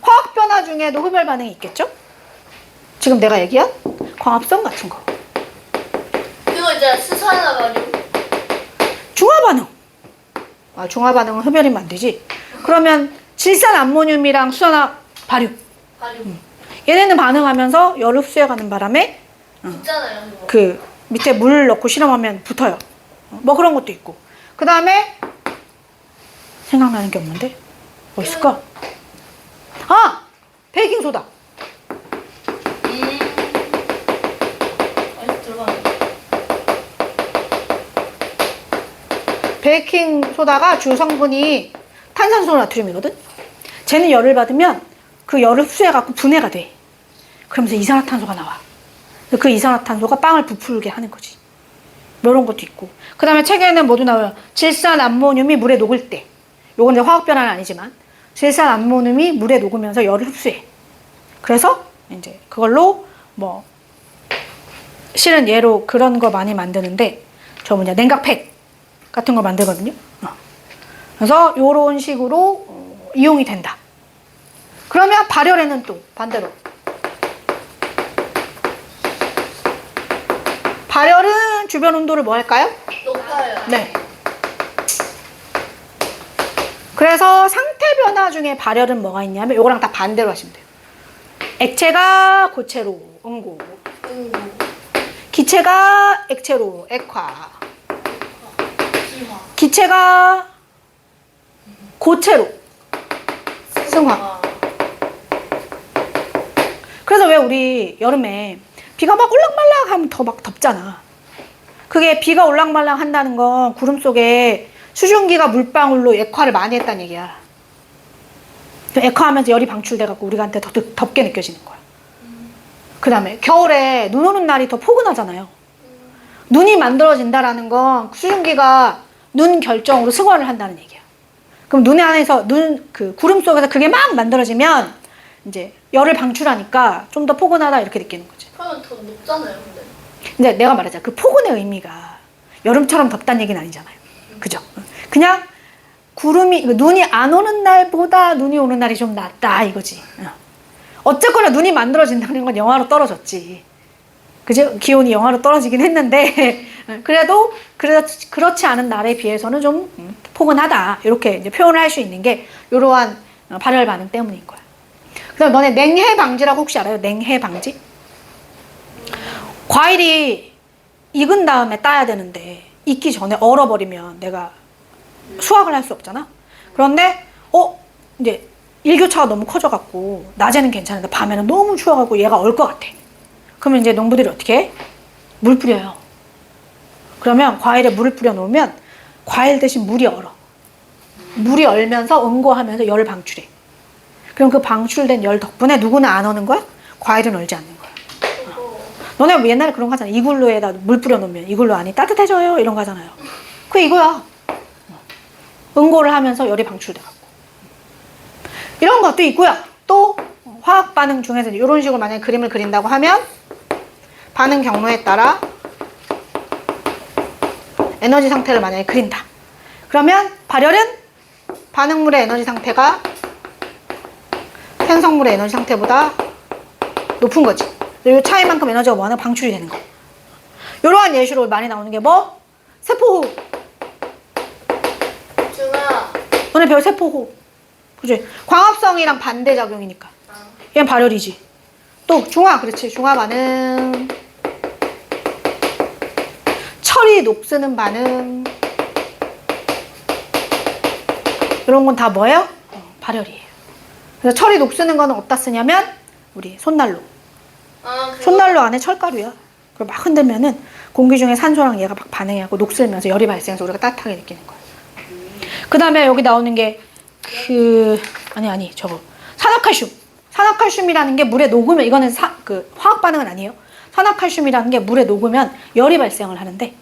화학 변화 중에도 흡열 반응이 있겠죠? 지금 내가 얘기한 광합성 같은 거. 그리고 이제 수산화 가지고 중화 반응. 중화 반응은 흡열이면 안 되지. 그러면 질산 암모늄이랑 수산화 발육. 얘네는 반응하면서 열을 흡수해가는 바람에 있잖아요. 그거. 그 밑에 물 넣고 실험하면 붙어요. 뭐 그런 것도 있고. 그 다음에 생각나는 게 없는데 뭐 있을까? 베이킹 소다. 들어가네. 베이킹 소다가 주 성분이 탄산소 나트륨이거든. 쟤는 열을 받으면 그 열을 흡수해갖고 분해가 돼. 그러면서 이산화탄소가 나와. 그 이산화탄소가 빵을 부풀게 하는 거지. 이런 것도 있고. 그 다음에 책에는 뭐도 나와요. 질산 암모늄이 물에 녹을 때. 요건 이제 화학 변화는 아니지만 질산 암모늄이 물에 녹으면서 열을 흡수해. 그래서 이제 그걸로 뭐 실은 얘로 그런 거 많이 만드는데 저 뭐냐 냉각팩 같은 거 만들거든요. 그래서 요런 식으로 이용이 된다. 그러면 발열에는 또 반대로 발열은 주변 온도를 뭐 할까요? 높아요. 네. 그래서 상태 변화 중에 발열은 뭐가 있냐면 요거랑 다 반대로 하시면 돼요. 액체가 고체로 응고, 기체가 액체로 액화, 기체가 고체로 승화. 그래서 왜 우리 여름에 비가 막 올락말락 하면 더 막 덥잖아. 그게 비가 올락말락 한다는 건 구름 속에 수증기가 물방울로 액화를 많이 했다는 얘기야. 액화하면서 열이 방출돼갖고 우리한테 더 덥게 느껴지는 거야. 그 다음에 겨울에 눈 오는 날이 더 포근하잖아요. 눈이 만들어진다라는 건 수증기가 눈 결정으로 승화를 한다는 얘기예요. 그럼 눈 안에서 그 구름 속에서 그게 막 만들어지면 이제 열을 방출하니까 좀 더 포근하다 이렇게 느끼는 거지. 그러면 더 높잖아요, 근데. 근데 내가 말하자 그 포근의 의미가 여름처럼 덥다는 얘기는 아니잖아요. 그죠? 그냥 눈이 안 오는 날보다 눈이 오는 날이 좀 낫다 이거지. 어쨌거나 눈이 만들어진다는 건 영하로 떨어졌지. 그죠? 기온이 영하로 떨어지긴 했는데 그래도 그렇지 않은 날에 비해서는 좀 포근하다 이렇게 이제 표현을 할 수 있는 게 이러한 발열 반응 때문인 거야. 그다음 너네 냉해 방지라고 혹시 알아요? 냉해 방지? 과일이 익은 다음에 따야 되는데 익기 전에 얼어버리면 내가 수확을 할 수 없잖아. 그런데 이제 일교차가 너무 커져갖고 낮에는 괜찮은데 밤에는 너무 추워갖고 얘가 얼 것 같아. 그러면 이제 농부들이 어떻게 해? 물 뿌려요. 그러면 과일에 물을 뿌려 놓으면 과일 대신 물이 얼어. 물이 얼면서 응고하면서 열을 방출해. 그럼 그 방출된 열 덕분에 누구는 안 오는 거야? 과일은 얼지 않는 거야. 너네 옛날에 그런 거 하잖아. 이글루에다 물 뿌려 놓으면 이글루 안이 따뜻해져요 이런 거 하잖아요. 그게 이거야. 응고를 하면서 열이 방출돼갖고 이런 것도 있고요. 또 화학 반응 중에서 이런 식으로 만약에 그림을 그린다고 하면 반응 경로에 따라 에너지 상태를 만약에 그린다. 그러면 발열은 반응물의 에너지 상태가 생성물의 에너지 상태보다 높은 거지. 이 차이만큼 에너지가 뭐하나 방출이 되는 거. 이러한 예시로 많이 나오는 게 뭐? 세포호흡. 준아. 너네 배울 세포호흡. 그지? 광합성이랑 반대작용이니까. 얘는 발열이지. 또 중화, 그렇지. 중화 반응. 철이 녹쓰는 반응. 이런 건 다 뭐예요? 발열이에요. 그래서 철이 녹쓰는 거는 어디다 쓰냐면 우리 손난로. 손난로 안에 철가루야. 그걸 막 흔들면은 공기 중에 산소랑 얘가 막 반응해갖고 녹슬면서 열이 발생해서 우리가 따뜻하게 느끼는 거야. 그 다음에 여기 나오는 게 저거 산화칼슘. 산화칼슘이라는 게 물에 녹으면 이거는 화학 반응은 아니에요. 산화칼슘이라는 게 물에 녹으면 열이 발생을 하는데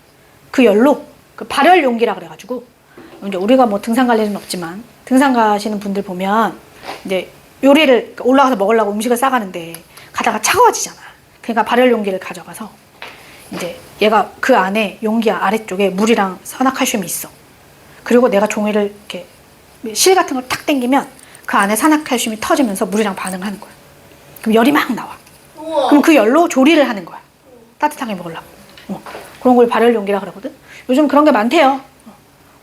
그 열로 그 발열 용기라 그래가지고 이제 우리가 뭐 등산 갈 일은 없지만 등산 가시는 분들 보면 이제 요리를 올라가서 먹으려고 음식을 싸가는데 가다가 차가워지잖아. 그러니까 발열 용기를 가져가서 이제 얘가 그 안에 용기 아래쪽에 물이랑 산화칼슘이 있어. 그리고 내가 종이를 이렇게 실 같은 걸 탁 당기면 그 안에 산화칼슘이 터지면서 물이랑 반응을 하는 거야. 그럼 열이 막 나와. 우와. 그럼 그 열로 조리를 하는 거야. 따뜻하게 먹으려고. 그런 걸 발열 용기라 그러거든. 요즘 그런 게 많대요.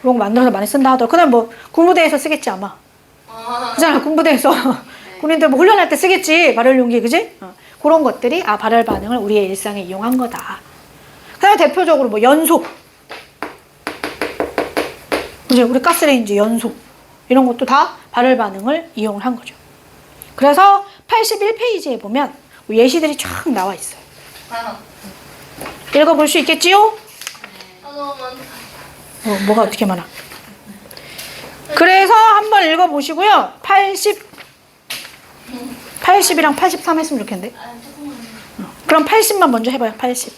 그런 거 만들어서 많이 쓴다 하더라고. 그날 뭐 군부대에서 쓰겠지 아마. 그잖아. 군부대에서 군인들 뭐 훈련할 때 쓰겠지. 발열 용기, 그지? 그런 것들이 발열 반응을 우리의 일상에 이용한 거다. 그다음에 대표적으로 뭐 연소. 그지? 우리 가스레인지 연소. 이런 것도 다 발열 반응을 이용을 한 거죠. 그래서 81페이지에 보면 예시들이 쫙 나와 있어요. 읽어볼 수 있겠지요? 뭐가 어떻게 많아? 그래서 한번 읽어보시고요. 80이랑 83 했으면 좋겠는데. 그럼 80만 먼저 해봐요. 80.